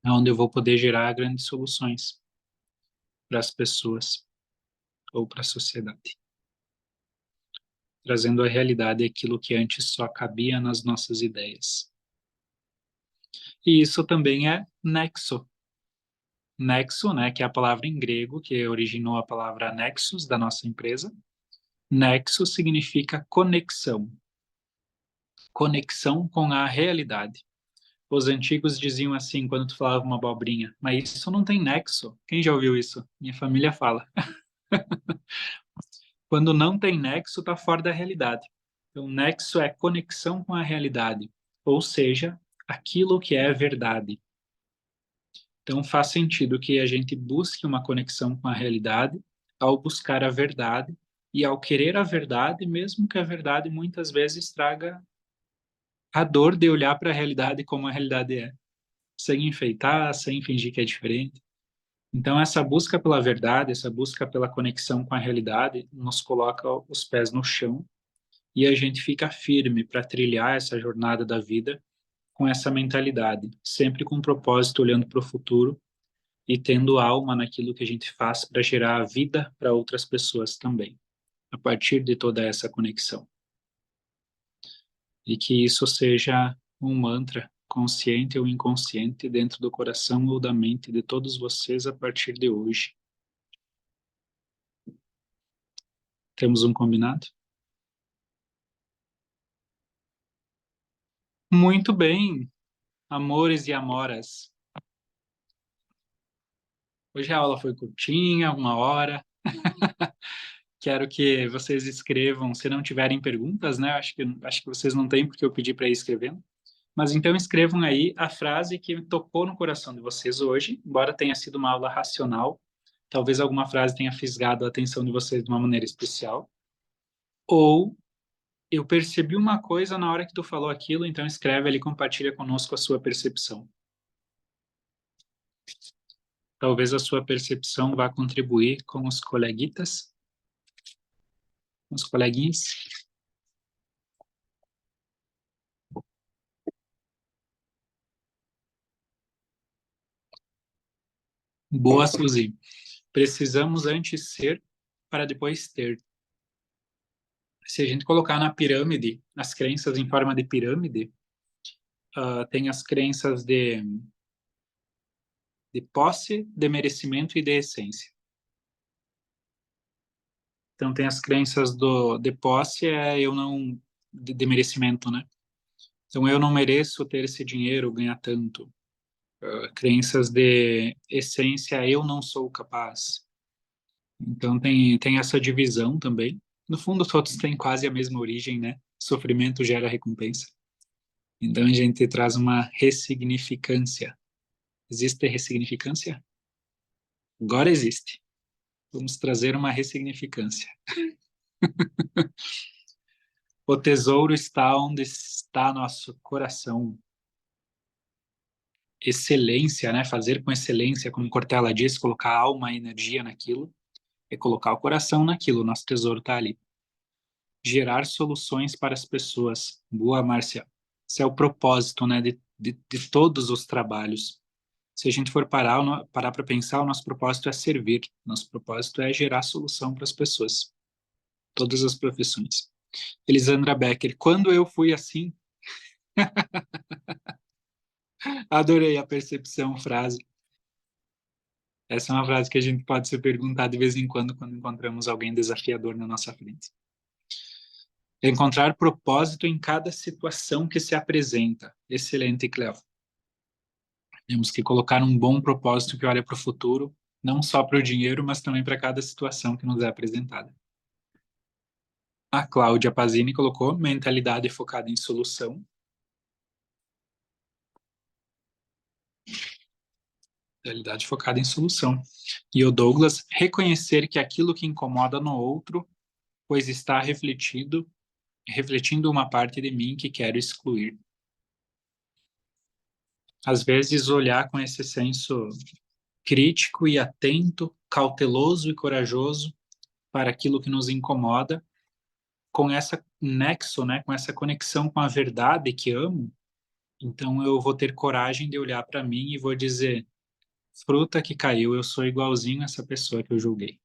onde eu vou poder gerar grandes soluções para as pessoas ou para a sociedade, trazendo à realidade aquilo que antes só cabia nas nossas ideias. E isso também é nexo. Nexo, né, que é a palavra em grego que originou a palavra nexus da nossa empresa. Nexo significa conexão, conexão com a realidade. Os antigos diziam assim quando tu falava uma abobrinha, mas isso não tem nexo. Quem já ouviu isso? Minha família fala. Quando não tem nexo, está fora da realidade. Então, nexo é conexão com a realidade, ou seja, aquilo que é verdade. Então, faz sentido que a gente busque uma conexão com a realidade ao buscar a verdade e ao querer a verdade, mesmo que a verdade muitas vezes traga a dor de olhar para a realidade como a realidade é, sem enfeitar, sem fingir que é diferente. Então, essa busca pela verdade, essa busca pela conexão com a realidade, nos coloca os pés no chão e a gente fica firme para trilhar essa jornada da vida com essa mentalidade, sempre com um propósito, olhando para o futuro e tendo alma naquilo que a gente faz para gerar a vida para outras pessoas também, a partir de toda essa conexão. E que isso seja um mantra consciente ou inconsciente dentro do coração ou da mente de todos vocês a partir de hoje. Temos um combinado? Muito bem, amores e amoras. Hoje a aula foi curtinha, 1 hora. Quero que vocês escrevam, se não tiverem perguntas, né? Acho que vocês não têm porque eu pedi para ir escrevendo. Mas então escrevam aí a frase que tocou no coração de vocês hoje, embora tenha sido uma aula racional. Talvez alguma frase tenha fisgado a atenção de vocês de uma maneira especial. Ou eu percebi uma coisa na hora que tu falou aquilo, então escreve ali, compartilha conosco a sua percepção. Talvez a sua percepção vá contribuir com os coleguitas, com os coleguinhas. Boa, Suzy. Precisamos antes ser para depois ter. Se a gente colocar na pirâmide, as crenças em forma de pirâmide, tem as crenças de posse, de merecimento e de essência. Então, tem as crenças de posse, eu não, de merecimento, né? Então, eu não mereço ter esse dinheiro, ganhar tanto. Crenças de essência, eu não sou capaz. Então, tem essa divisão também. No fundo, todos têm quase a mesma origem, né? Sofrimento gera recompensa. Então, a gente traz uma ressignificância. Existe ressignificância? Agora existe. Vamos trazer uma ressignificância. O tesouro está onde está nosso coração. Excelência, né? Fazer com excelência, como Cortella diz, colocar alma e energia naquilo, é colocar o coração naquilo. Nosso tesouro está ali. gerar soluções para as pessoas. Boa, Márcia. Esse é o propósito, né, de todos os trabalhos. Se a gente for parar para pensar, o nosso propósito é servir. Nosso propósito é gerar solução para as pessoas. Todas as profissões. Elisandra Becker, quando eu fui assim, adorei a percepção, frase. Essa é uma frase que a gente pode se perguntar de vez em quando encontramos alguém desafiador na nossa frente. Encontrar propósito em cada situação que se apresenta. Excelente, Cleo. Temos que colocar um bom propósito que olha para o futuro, não só para o dinheiro, mas também para cada situação que nos é apresentada. A Cláudia Pazini colocou mentalidade focada em solução. Mentalidade focada em solução. E o Douglas, reconhecer que aquilo que incomoda no outro, pois está refletindo uma parte de mim que quero excluir. Às vezes, olhar com esse senso crítico e atento, cauteloso e corajoso para aquilo que nos incomoda, com essa nexo, né, com essa conexão com a verdade que amo, então eu vou ter coragem de olhar para mim e vou dizer: fruta que caiu, eu sou igualzinho a essa pessoa que eu julguei.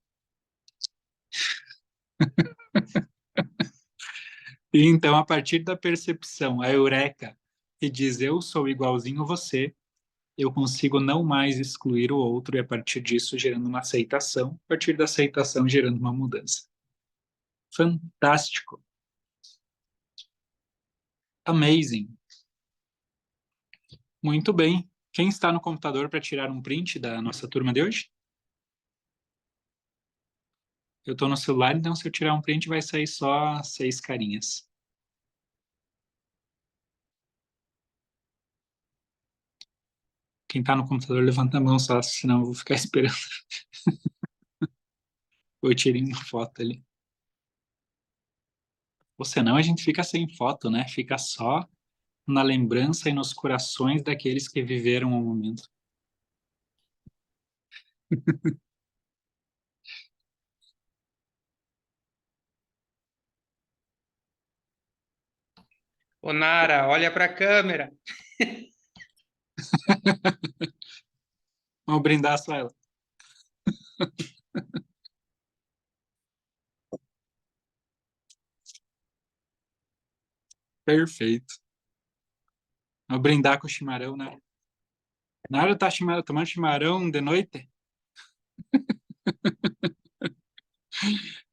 E então, a partir da percepção, a eureka, que diz eu sou igualzinho a você, eu consigo não mais excluir o outro e a partir disso gerando uma aceitação, a partir da aceitação gerando uma mudança. Fantástico. Amazing. Muito bem. Quem está no computador para tirar um print da nossa turma de hoje? Eu estou no celular, então se eu tirar um print vai sair só 6 carinhas. Quem está no computador levanta a mão só, senão eu vou ficar esperando. Eu tirei uma foto ali. Ou senão a gente fica sem foto, né? Fica só na lembrança e nos corações daqueles que viveram o momento. Ô, Nara, olha para a câmera. Vamos brindar só ela. Perfeito. Vamos brindar com o chimarrão, né? Nara tá tomando chimarrão de noite?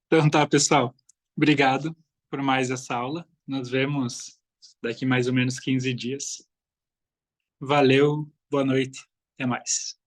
Então tá, pessoal. Obrigado por mais essa aula. Nos vemos daqui mais ou menos 15 dias. Valeu, boa noite. Até mais.